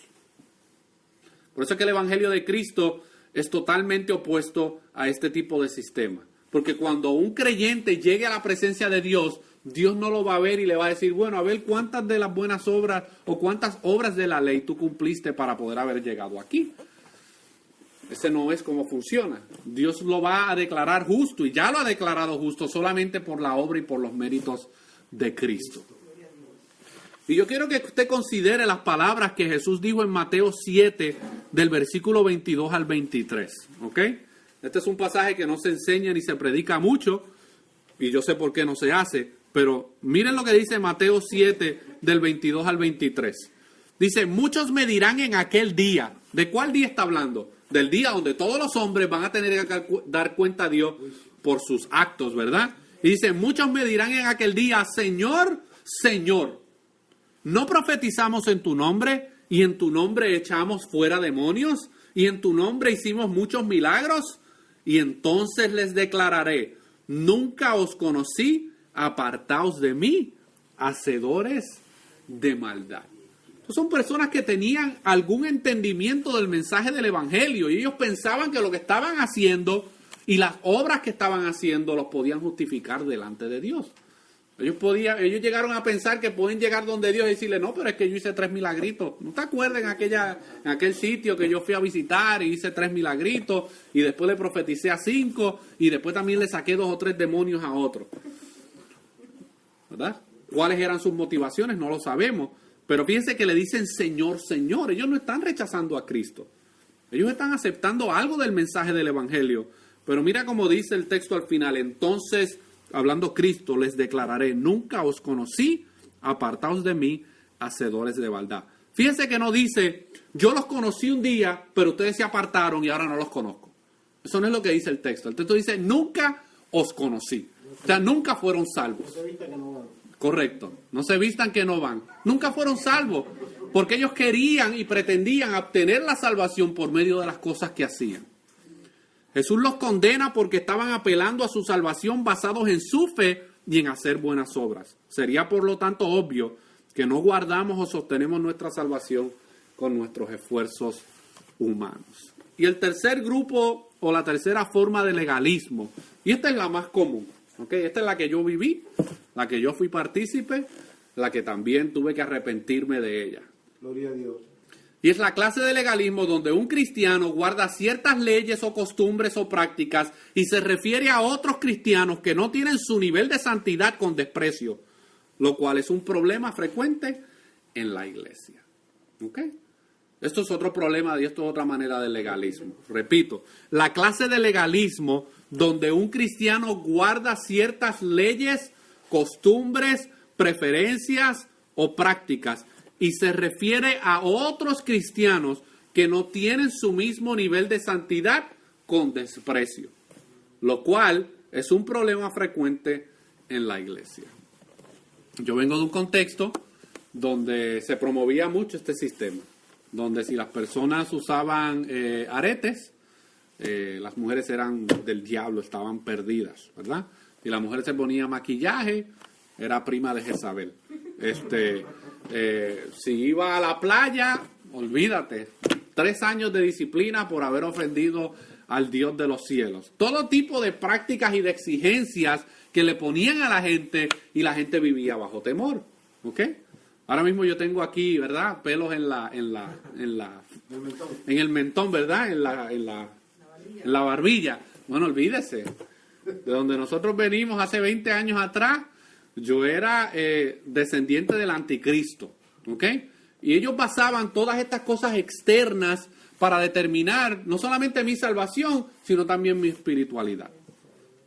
Por eso es que el Evangelio de Cristo es totalmente opuesto a este tipo de sistema. Porque cuando un creyente llegue a la presencia de Dios, Dios no lo va a ver y le va a decir, bueno, a ver cuántas de las buenas obras o cuántas obras de la ley tú cumpliste para poder haber llegado aquí. Ese no es como funciona. Dios lo va a declarar justo y ya lo ha declarado justo solamente por la obra y por los méritos de Cristo. Y yo quiero que usted considere las palabras que Jesús dijo en Mateo 7, del versículo 22 al 23. ¿Ok? Este es un pasaje que no se enseña ni se predica mucho, y yo sé por qué no se hace, pero miren lo que dice Mateo 7, del 22 al 23. Dice, muchos me dirán en aquel día. ¿De cuál día está hablando? Del día donde todos los hombres van a tener que dar cuenta a Dios por sus actos, ¿verdad? Y dice, muchos me dirán en aquel día, Señor, Señor, ¿no profetizamos en tu nombre y en tu nombre echamos fuera demonios y en tu nombre hicimos muchos milagros? Y entonces les declararé, nunca os conocí, apartaos de mí, hacedores de maldad. Entonces son personas que tenían algún entendimiento del mensaje del Evangelio y ellos pensaban que lo que estaban haciendo y las obras que estaban haciendo los podían justificar delante de Dios. Ellos llegaron a pensar que pueden llegar donde Dios y decirle, no, pero es que yo hice 3 milagritos. ¿No te acuerdas en aquel sitio que yo fui a visitar y hice 3 milagritos y después le profeticé a 5 y después también le saqué 2 o 3 demonios a otro? ¿Verdad? ¿Cuáles eran sus motivaciones? No lo sabemos. Pero fíjense que le dicen Señor, Señor. Ellos no están rechazando a Cristo. Ellos están aceptando algo del mensaje del Evangelio. Pero mira cómo dice el texto al final. Entonces, hablando Cristo, les declararé, nunca os conocí, apartaos de mí, hacedores de maldad. Fíjense que no dice, yo los conocí un día, pero ustedes se apartaron y ahora no los conozco. Eso no es lo que dice el texto. El texto dice, nunca os conocí. O sea, nunca fueron salvos. Correcto. No se vistan que no van. Nunca fueron salvos. Porque ellos querían y pretendían obtener la salvación por medio de las cosas que hacían. Jesús los condena porque estaban apelando a su salvación basados en su fe y en hacer buenas obras. Sería por lo tanto obvio que no guardamos o sostenemos nuestra salvación con nuestros esfuerzos humanos. Y el tercer grupo o la tercera forma de legalismo, y esta es la más común, ¿okay? Esta es la que yo viví, la que yo fui partícipe, la que también tuve que arrepentirme de ella.
Gloria a Dios.
Y es la clase de legalismo donde un cristiano guarda ciertas leyes o costumbres o prácticas y se refiere a otros cristianos que no tienen su nivel de santidad con desprecio. lo cual es un problema frecuente en la iglesia. ¿Ok? Esto es otro problema y esto es otra manera de legalismo. Repito, la clase de legalismo donde un cristiano guarda ciertas leyes, costumbres, preferencias o prácticas y se refiere a otros cristianos que no tienen su mismo nivel de santidad con desprecio, lo cual es un problema frecuente en la iglesia. Yo vengo de un contexto donde se promovía mucho este sistema, donde si las personas usaban aretes, las mujeres eran del diablo, estaban perdidas, ¿verdad? Si la mujer se ponía maquillaje, era prima de Jezabel. Si iba a la playa, olvídate, 3 años de disciplina por haber ofendido al Dios de los cielos. Todo tipo de prácticas y de exigencias que le ponían a la gente y la gente vivía bajo temor. ¿Ok? Ahora mismo yo tengo aquí, ¿verdad? Pelos en el mentón, ¿verdad? En la barbilla. Bueno, olvídese. De donde nosotros venimos hace 20 años atrás, yo era descendiente del anticristo. ¿Ok? Y ellos basaban todas estas cosas externas para determinar no solamente mi salvación, sino también mi espiritualidad.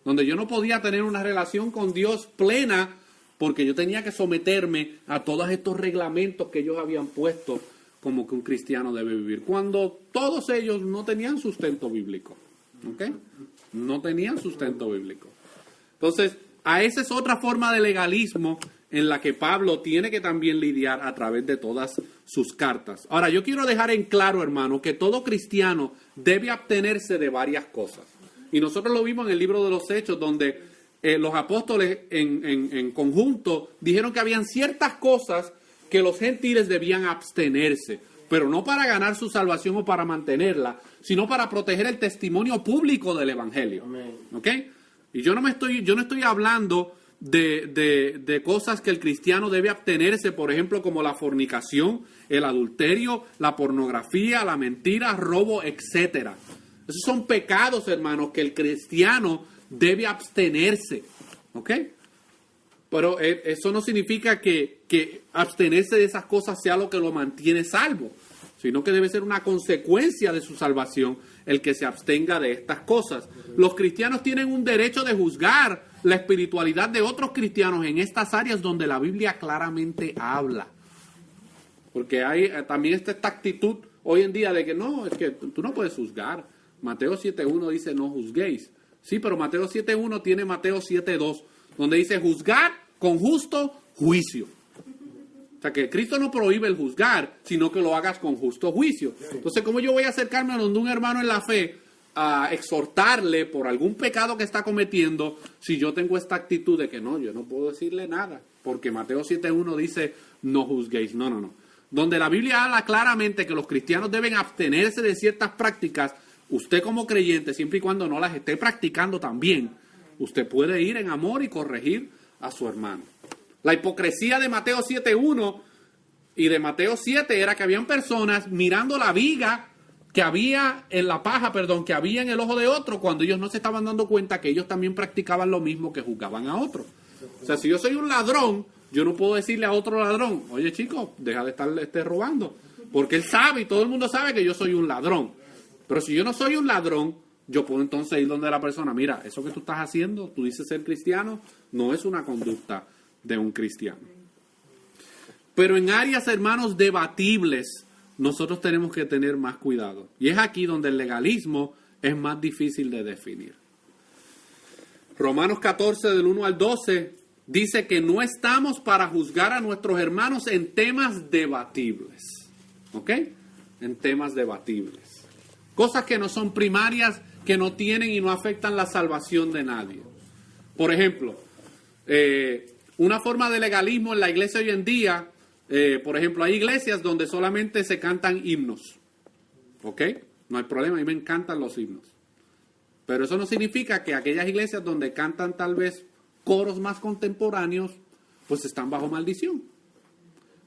Donde yo no podía tener una relación con Dios plena porque yo tenía que someterme a todos estos reglamentos que ellos habían puesto como que un cristiano debe vivir. Cuando todos ellos no tenían sustento bíblico. ¿Ok? No tenían sustento bíblico. Entonces, a esa es otra forma de legalismo en la que Pablo tiene que también lidiar a través de todas sus cartas. Ahora, yo quiero dejar en claro, hermano, que todo cristiano debe abstenerse de varias cosas. Y nosotros lo vimos en el libro de los Hechos, donde los apóstoles en conjunto dijeron que habían ciertas cosas que los gentiles debían abstenerse, pero no para ganar su salvación o para mantenerla, sino para proteger el testimonio público del evangelio. ¿Ok? Y yo no estoy hablando de cosas que el cristiano debe abstenerse, por ejemplo, como la fornicación, el adulterio, la pornografía, la mentira, robo, etcétera. Esos son pecados, hermanos, que el cristiano debe abstenerse. ¿Ok? Pero eso no significa que abstenerse de esas cosas sea lo que lo mantiene salvo, sino que debe ser una consecuencia de su salvación el que se abstenga de estas cosas. Los cristianos tienen un derecho de juzgar la espiritualidad de otros cristianos en estas áreas donde la Biblia claramente habla. Porque hay también esta actitud hoy en día de que no, es que tú no puedes juzgar. Mateo 7.1 dice no juzguéis. Sí, pero Mateo 7.1 tiene Mateo 7.2, donde dice juzgar con justo juicio. O sea, que Cristo no prohíbe el juzgar, sino que lo hagas con justo juicio. Entonces, ¿cómo yo voy a acercarme a donde un hermano en la fe a exhortarle por algún pecado que está cometiendo si yo tengo esta actitud de que no, yo no puedo decirle nada? Porque Mateo 7.1 dice no juzguéis. No. Donde la Biblia habla claramente que los cristianos deben abstenerse de ciertas prácticas, usted como creyente, siempre y cuando no las esté practicando también, usted puede ir en amor y corregir a su hermano. La hipocresía de Mateo 7.1 y de Mateo 7 era que habían personas mirando la viga que había en la paja, que había en el ojo de otro, cuando ellos no se estaban dando cuenta que ellos también practicaban lo mismo, que juzgaban a otro. O sea, si yo soy un ladrón, yo no puedo decirle a otro ladrón, oye chico, deja de estar robando, porque él sabe y todo el mundo sabe que yo soy un ladrón. Pero si yo no soy un ladrón, yo puedo entonces ir donde la persona, mira, eso que tú estás haciendo, tú dices ser cristiano, no es una conducta de un cristiano. Pero en áreas, hermanos, debatibles, nosotros tenemos que tener más cuidado. Y es aquí donde el legalismo es más difícil de definir. Romanos 14, del 1 al 12, dice que no estamos para juzgar a nuestros hermanos en temas debatibles. ¿Ok? En temas debatibles. Cosas que no son primarias, que no tienen y no afectan la salvación de nadie. Por ejemplo, una forma de legalismo en la iglesia hoy en día, por ejemplo, hay iglesias donde solamente se cantan himnos. ¿Ok? No hay problema, a mí me encantan los himnos. Pero eso no significa que aquellas iglesias donde cantan tal vez coros más contemporáneos, pues están bajo maldición.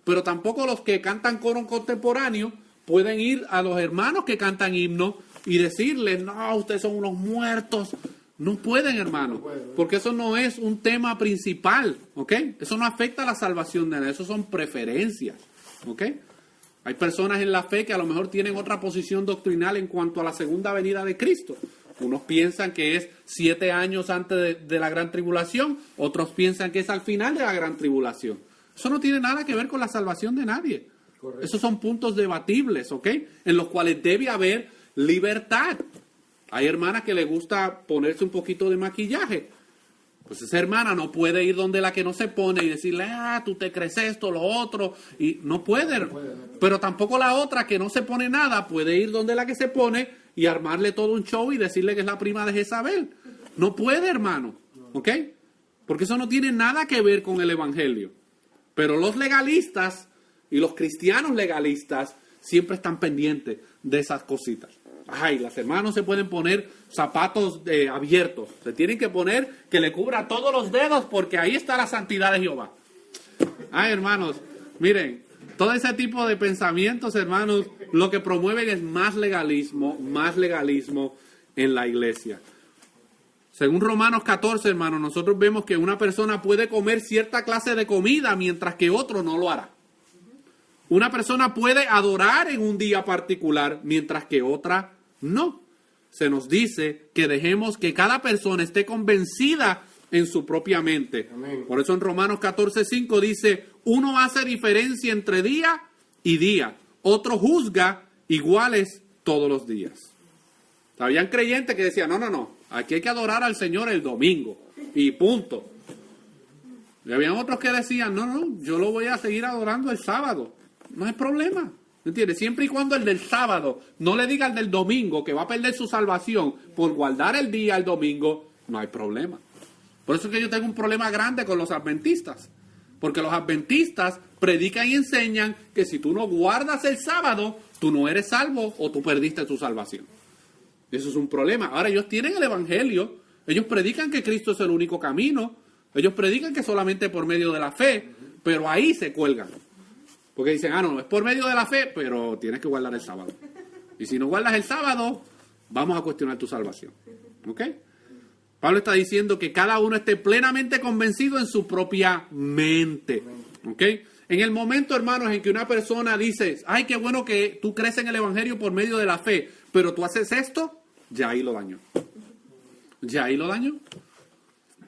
Pero tampoco los que cantan coro contemporáneo pueden ir a los hermanos que cantan himnos y decirles, no, ustedes son unos muertos, No pueden, hermano, porque eso no es un tema principal, ¿ok? Eso no afecta a la salvación de nadie, eso son preferencias, ¿ok? Hay personas en la fe que a lo mejor tienen otra posición doctrinal en cuanto a la segunda venida de Cristo. Unos piensan que es 7 años antes de la gran tribulación, otros piensan que es al final de la gran tribulación. Eso no tiene nada que ver con la salvación de nadie. Correcto. Esos son puntos debatibles, ¿ok? En los cuales debe haber libertad. Hay hermanas que les gusta ponerse un poquito de maquillaje. Pues esa hermana no puede ir donde la que no se pone y decirle, tú te crees esto, lo otro. Y no puede. Pero tampoco la otra que no se pone nada puede ir donde la que se pone y armarle todo un show y decirle que es la prima de Jezabel. No puede, hermano. ¿Ok? Porque eso no tiene nada que ver con el evangelio. Pero los legalistas y los cristianos legalistas siempre están pendientes de esas cositas. Ay, las hermanas no se pueden poner zapatos abiertos. Se tienen que poner que le cubra todos los dedos porque ahí está la santidad de Jehová. Ay, hermanos, miren, todo ese tipo de pensamientos, hermanos, lo que promueven es más legalismo en la iglesia. Según Romanos 14, hermanos, nosotros vemos que una persona puede comer cierta clase de comida mientras que otro no lo hará. Una persona puede adorar en un día particular mientras que otra no. Se nos dice que dejemos que cada persona esté convencida en su propia mente. Amén. Por eso en Romanos 14:5 dice, uno hace diferencia entre día y día, otro juzga iguales todos los días. Habían creyentes que decían, no, aquí hay que adorar al Señor el domingo y punto. Y habían otros que decían, no, yo lo voy a seguir adorando el sábado. No hay problema, ¿entiendes? Siempre y cuando el del sábado no le diga al del domingo que va a perder su salvación por guardar el día el domingo, no hay problema. Por eso es que yo tengo un problema grande con los adventistas. Porque los adventistas predican y enseñan que si tú no guardas el sábado, tú no eres salvo o tú perdiste tu salvación. Eso es un problema. Ahora ellos tienen el evangelio, ellos predican que Cristo es el único camino, ellos predican que solamente por medio de la fe, pero ahí se cuelgan. Porque dicen, no, es por medio de la fe, pero tienes que guardar el sábado. Y si no guardas el sábado, vamos a cuestionar tu salvación. ¿Ok? Pablo está diciendo que cada uno esté plenamente convencido en su propia mente. ¿Ok? En el momento, hermanos, en que una persona dice, ay, qué bueno que tú crees en el evangelio por medio de la fe, pero tú haces esto, ya ahí lo dañó. Ya ahí lo dañó.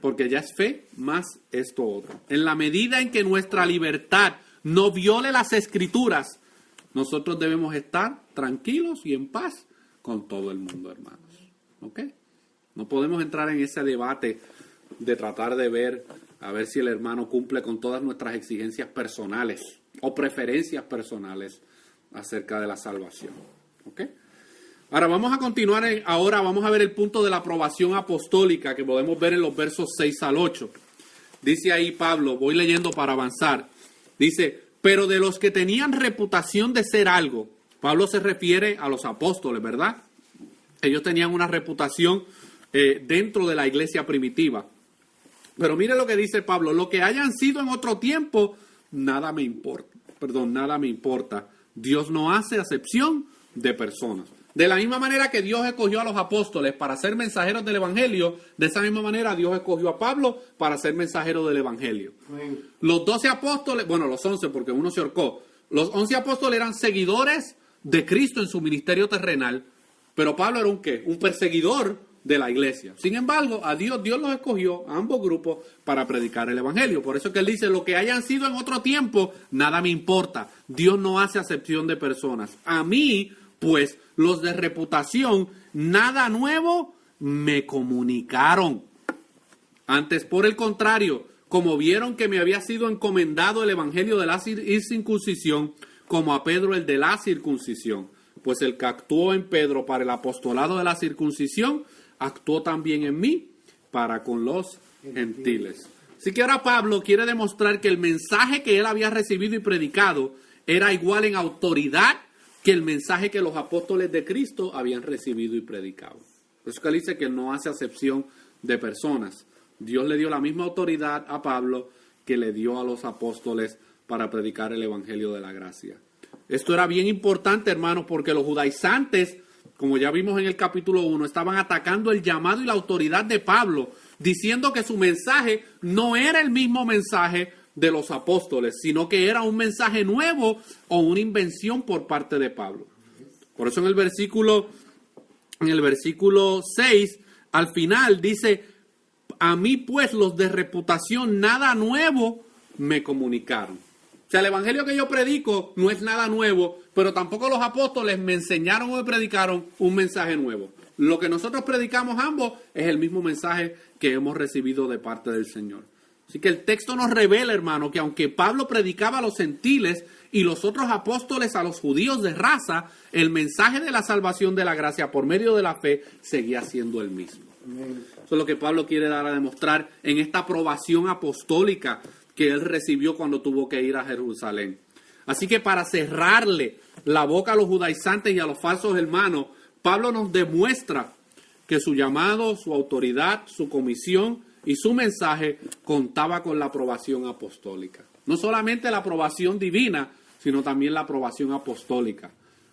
Porque ya es fe más esto otro. En la medida en que nuestra libertad no viole las escrituras, nosotros debemos estar tranquilos y en paz con todo el mundo, hermanos. ¿Ok? No podemos entrar en ese debate de tratar de ver, a ver si el hermano cumple con todas nuestras exigencias personales o preferencias personales acerca de la salvación. ¿Ok? Ahora vamos a continuar, vamos a ver el punto de la aprobación apostólica que podemos ver en los versos 6 al 8. Dice ahí Pablo, voy leyendo para avanzar. Dice, pero de los que tenían reputación de ser algo, Pablo se refiere a los apóstoles, ¿verdad? Ellos tenían una reputación dentro de la iglesia primitiva. Pero mire lo que dice Pablo, lo que hayan sido en otro tiempo, nada me importa. Dios no hace acepción de personas. De la misma manera que Dios escogió a los apóstoles para ser mensajeros del evangelio, de esa misma manera Dios escogió a Pablo para ser mensajero del evangelio. Amén. Los 12 apóstoles, los 11 porque uno se ahorcó, los 11 apóstoles eran seguidores de Cristo en su ministerio terrenal, pero Pablo era un perseguidor de la iglesia. Sin embargo, a Dios los escogió, a ambos grupos, para predicar el evangelio. Por eso es que él dice, lo que hayan sido en otro tiempo, nada me importa. Dios no hace acepción de personas. A mí, pues, los de reputación, nada nuevo me comunicaron. Antes, por el contrario, como vieron que me había sido encomendado el evangelio de la circuncisión, como a Pedro el de la circuncisión, pues el que actuó en Pedro para el apostolado de la circuncisión, actuó también en mí para con los gentiles. Así que ahora Pablo quiere demostrar que el mensaje que él había recibido y predicado era igual en autoridad que el mensaje que los apóstoles de Cristo habían recibido y predicado. Por eso que él dice que no hace acepción de personas. Dios le dio la misma autoridad a Pablo que le dio a los apóstoles para predicar el evangelio de la gracia. Esto era bien importante, hermanos, porque los judaizantes, como ya vimos en el capítulo 1, estaban atacando el llamado y la autoridad de Pablo, diciendo que su mensaje no era el mismo mensaje de los apóstoles, sino que era un mensaje nuevo o una invención por parte de Pablo. Por eso en el versículo 6, al final dice: a mí pues los de reputación nada nuevo me comunicaron. O sea, el evangelio que yo predico no es nada nuevo, pero tampoco los apóstoles me enseñaron o me predicaron un mensaje nuevo. Lo que nosotros predicamos ambos es el mismo mensaje que hemos recibido de parte del Señor. Así que el texto nos revela, hermano, que aunque Pablo predicaba a los gentiles y los otros apóstoles a los judíos de raza, el mensaje de la salvación de la gracia por medio de la fe seguía siendo el mismo. Eso es lo que Pablo quiere dar a demostrar en esta aprobación apostólica que él recibió cuando tuvo que ir a Jerusalén. Así que para cerrarle la boca a los judaizantes y a los falsos hermanos, Pablo nos demuestra que su llamado, su autoridad, su comisión y su mensaje contaba con la aprobación apostólica. No solamente la aprobación divina, sino también la aprobación apostólica.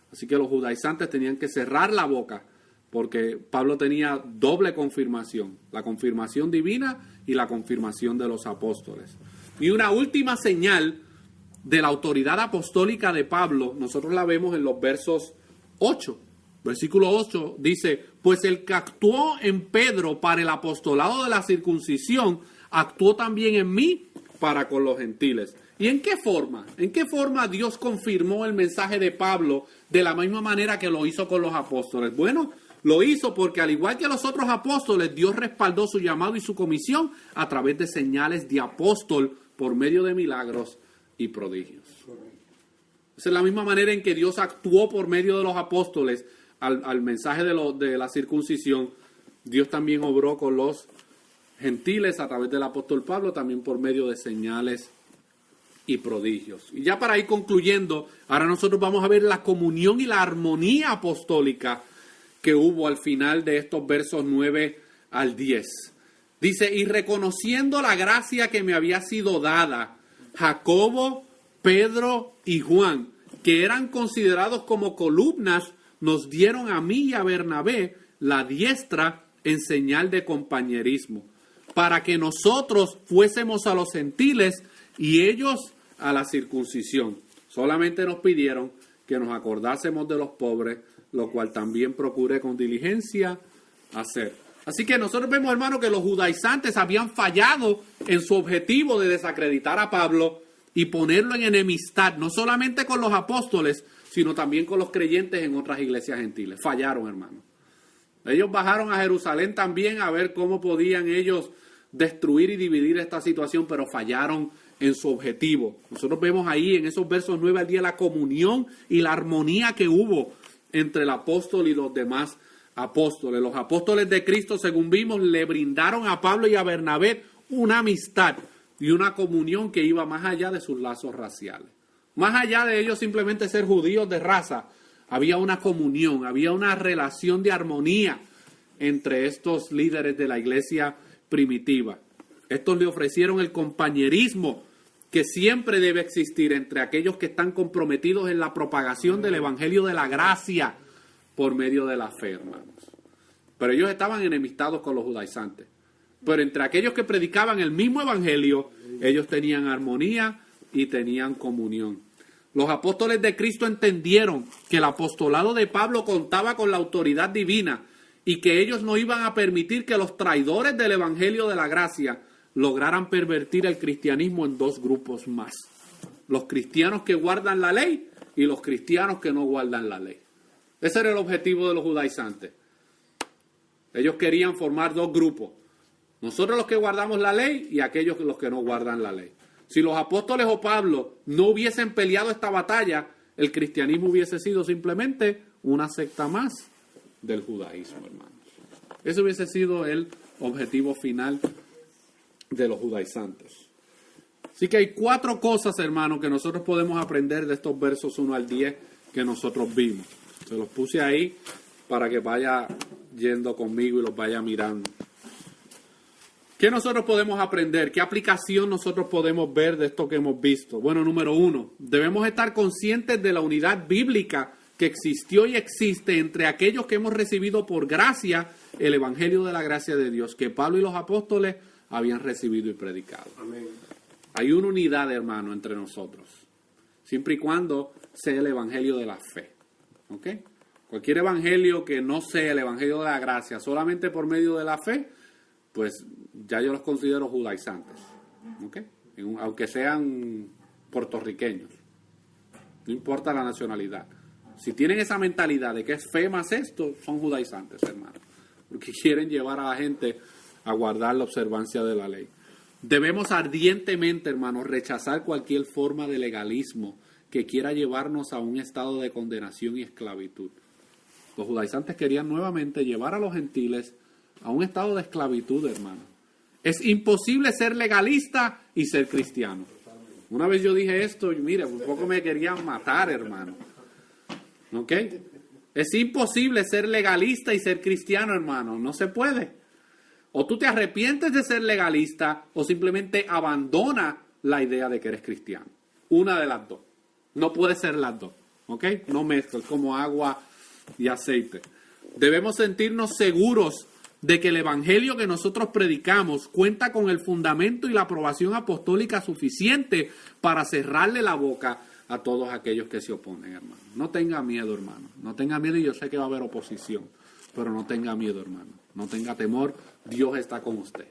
Así que los judaizantes tenían que cerrar la boca, porque Pablo tenía doble confirmación, la confirmación divina y la confirmación de los apóstoles. Y una última señal de la autoridad apostólica de Pablo, nosotros la vemos en los versos 8. Versículo 8 dice: pues el que actuó en Pedro para el apostolado de la circuncisión, actuó también en mí para con los gentiles. ¿Y en qué forma? ¿En qué forma Dios confirmó el mensaje de Pablo de la misma manera que lo hizo con los apóstoles? Bueno, lo hizo porque al igual que los otros apóstoles, Dios respaldó su llamado y su comisión a través de señales de apóstol por medio de milagros y prodigios. Esa es la misma manera en que Dios actuó por medio de los apóstoles al mensaje de la circuncisión. Dios también obró con los gentiles a través del apóstol Pablo, también por medio de señales y prodigios. Y ya para ir concluyendo, ahora nosotros vamos a ver la comunión y la armonía apostólica que hubo al final de estos versos 9 al 10. Dice: y reconociendo la gracia que me había sido dada, Jacobo, Pedro y Juan, que eran considerados como columnas, nos dieron a mí y a Bernabé la diestra en señal de compañerismo, para que nosotros fuésemos a los gentiles y ellos a la circuncisión. Solamente nos pidieron que nos acordásemos de los pobres, lo cual también procuré con diligencia hacer. Así que nosotros vemos, hermano, que los judaizantes habían fallado en su objetivo de desacreditar a Pablo y ponerlo en enemistad, no solamente con los apóstoles, sino también con los creyentes en otras iglesias gentiles. Fallaron, hermano. Ellos bajaron a Jerusalén también a ver cómo podían ellos destruir y dividir esta situación, pero fallaron en su objetivo. Nosotros vemos ahí en esos versos 9 al 10 la comunión y la armonía que hubo entre el apóstol y los demás apóstoles. Los apóstoles de Cristo, según vimos, le brindaron a Pablo y a Bernabé una amistad y una comunión que iba más allá de sus lazos raciales. Más allá de ellos simplemente ser judíos de raza, había una comunión, había una relación de armonía entre estos líderes de la iglesia primitiva. Estos le ofrecieron el compañerismo que siempre debe existir entre aquellos que están comprometidos en la propagación del evangelio de la gracia por medio de la fe, hermanos. Pero ellos estaban enemistados con los judaizantes. Pero entre aquellos que predicaban el mismo evangelio, ellos tenían armonía y tenían comunión. Los apóstoles de Cristo entendieron que el apostolado de Pablo contaba con la autoridad divina y que ellos no iban a permitir que los traidores del evangelio de la gracia lograran pervertir el cristianismo en dos grupos más: los cristianos que guardan la ley y los cristianos que no guardan la ley. Ese era el objetivo de los judaizantes. Ellos querían formar dos grupos: nosotros los que guardamos la ley y aquellos los que no guardan la ley. Si los apóstoles o Pablo no hubiesen peleado esta batalla, el cristianismo hubiese sido simplemente una secta más del judaísmo, hermanos. Ese hubiese sido el objetivo final de los judaizantes. Así que hay 4 cosas, hermanos, que nosotros podemos aprender de estos versos 1 al 10 que nosotros vimos. Se los puse ahí para que vaya yendo conmigo y los vaya mirando. ¿Qué nosotros podemos aprender? ¿Qué aplicación nosotros podemos ver de esto que hemos visto? Bueno, número 1, debemos estar conscientes de la unidad bíblica que existió y existe entre aquellos que hemos recibido por gracia el evangelio de la gracia de Dios que Pablo y los apóstoles habían recibido y predicado.
Amén.
Hay una unidad, hermano, entre nosotros, siempre y cuando sea el evangelio de la fe. ¿Ok? Cualquier evangelio que no sea el evangelio de la gracia solamente por medio de la fe, pues ya yo los considero judaizantes. ¿Ok? Aunque sean puertorriqueños. No importa la nacionalidad. Si tienen esa mentalidad de que es fe más esto, son judaizantes, hermano. Porque quieren llevar a la gente a guardar la observancia de la ley. Debemos ardientemente, hermanos, rechazar cualquier forma de legalismo que quiera llevarnos a un estado de condenación y esclavitud. Los judaizantes querían nuevamente llevar a los gentiles a un estado de esclavitud, hermano. Es imposible ser legalista y ser cristiano. Una vez yo dije esto y mire, un poco me querían matar, hermano. ¿Ok? Es imposible ser legalista y ser cristiano, hermano. No se puede. O tú te arrepientes de ser legalista o simplemente abandona la idea de que eres cristiano. Una de las dos. No puede ser las dos. ¿Ok? No mezcles como agua y aceite. Debemos sentirnos seguros de que el evangelio que nosotros predicamos cuenta con el fundamento y la aprobación apostólica suficiente para cerrarle la boca a todos aquellos que se oponen, hermano. No tenga miedo, hermano. No tenga miedo, y yo sé que va a haber oposición, pero no tenga miedo, hermano. No tenga temor. Dios está con usted.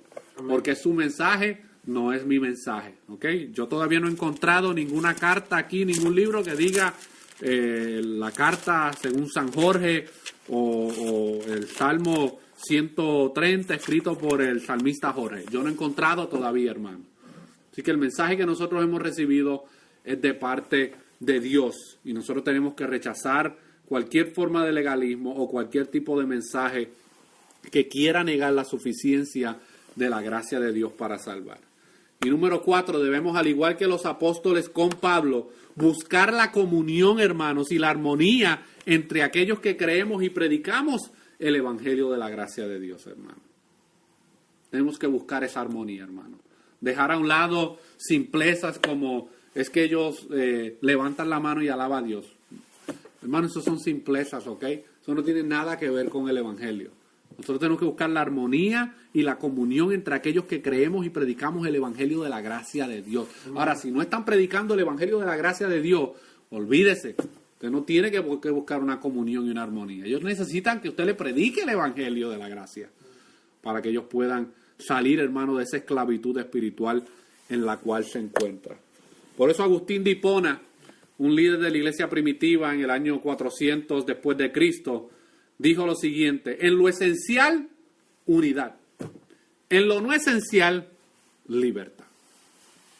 Porque su mensaje no es mi mensaje, ¿ok? Yo todavía no he encontrado ninguna carta aquí, ningún libro que diga la carta según San Jorge o el Salmo 130 escrito por el salmista Jorge. Yo no he encontrado todavía, hermano. Así que el mensaje que nosotros hemos recibido es de parte de Dios y nosotros tenemos que rechazar cualquier forma de legalismo o cualquier tipo de mensaje que quiera negar la suficiencia de la gracia de Dios para salvar. Y número 4, debemos, al igual que los apóstoles con Pablo, buscar la comunión, hermanos, y la armonía entre aquellos que creemos y predicamos el evangelio de la gracia de Dios, hermano. Tenemos que buscar esa armonía, hermano. Dejar a un lado simplezas como es que ellos levantan la mano y alaban a Dios. Hermano, eso son simplezas, ¿ok? Eso no tiene nada que ver con el evangelio. Nosotros tenemos que buscar la armonía y la comunión entre aquellos que creemos y predicamos el evangelio de la gracia de Dios. Ahora, si no están predicando el evangelio de la gracia de Dios, olvídese. Usted no tiene que buscar una comunión y una armonía. Ellos necesitan que usted le predique el evangelio de la gracia para que ellos puedan salir, hermano, de esa esclavitud espiritual en la cual se encuentra. Por eso Agustín de Hipona, un líder de la iglesia primitiva en el año 400 después de Cristo, dijo lo siguiente: en lo esencial, unidad. En lo no esencial, libertad.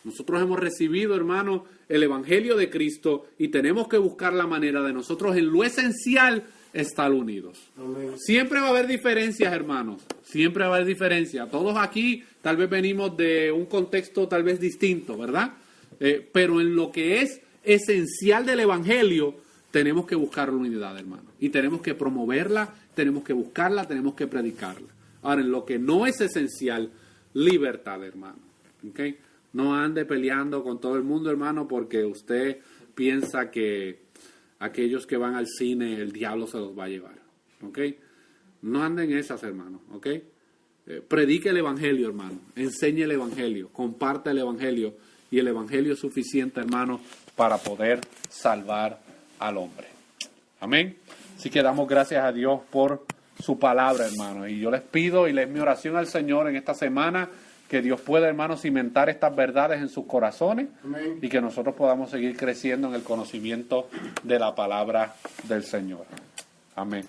Nosotros hemos recibido, hermano, el evangelio de Cristo y tenemos que buscar la manera de nosotros en lo esencial estar unidos. Amén. Siempre va a haber diferencias, hermanos. Siempre va a haber diferencias. Todos aquí tal vez venimos de un contexto tal vez distinto, ¿verdad? Pero en lo que es esencial del evangelio, tenemos que buscar la unidad, hermano. Y tenemos que promoverla, tenemos que buscarla, tenemos que predicarla. Ahora, en lo que no es esencial, libertad, hermano. ¿Ok? No ande peleando con todo el mundo, hermano, porque usted piensa que aquellos que van al cine, el diablo se los va a llevar. ¿Ok? No anden esas, hermano. ¿Ok? Predique el evangelio, hermano. Enseñe el evangelio. Comparte el evangelio. Y el evangelio es suficiente, hermano, para poder salvar al hombre. Amén. Así que damos gracias a Dios por su palabra, hermano. Y yo les pido y les mi oración al Señor en esta semana, que Dios pueda, hermano, cimentar estas verdades en sus corazones. Amén. Y que nosotros podamos seguir creciendo en el conocimiento de la palabra del Señor. Amén.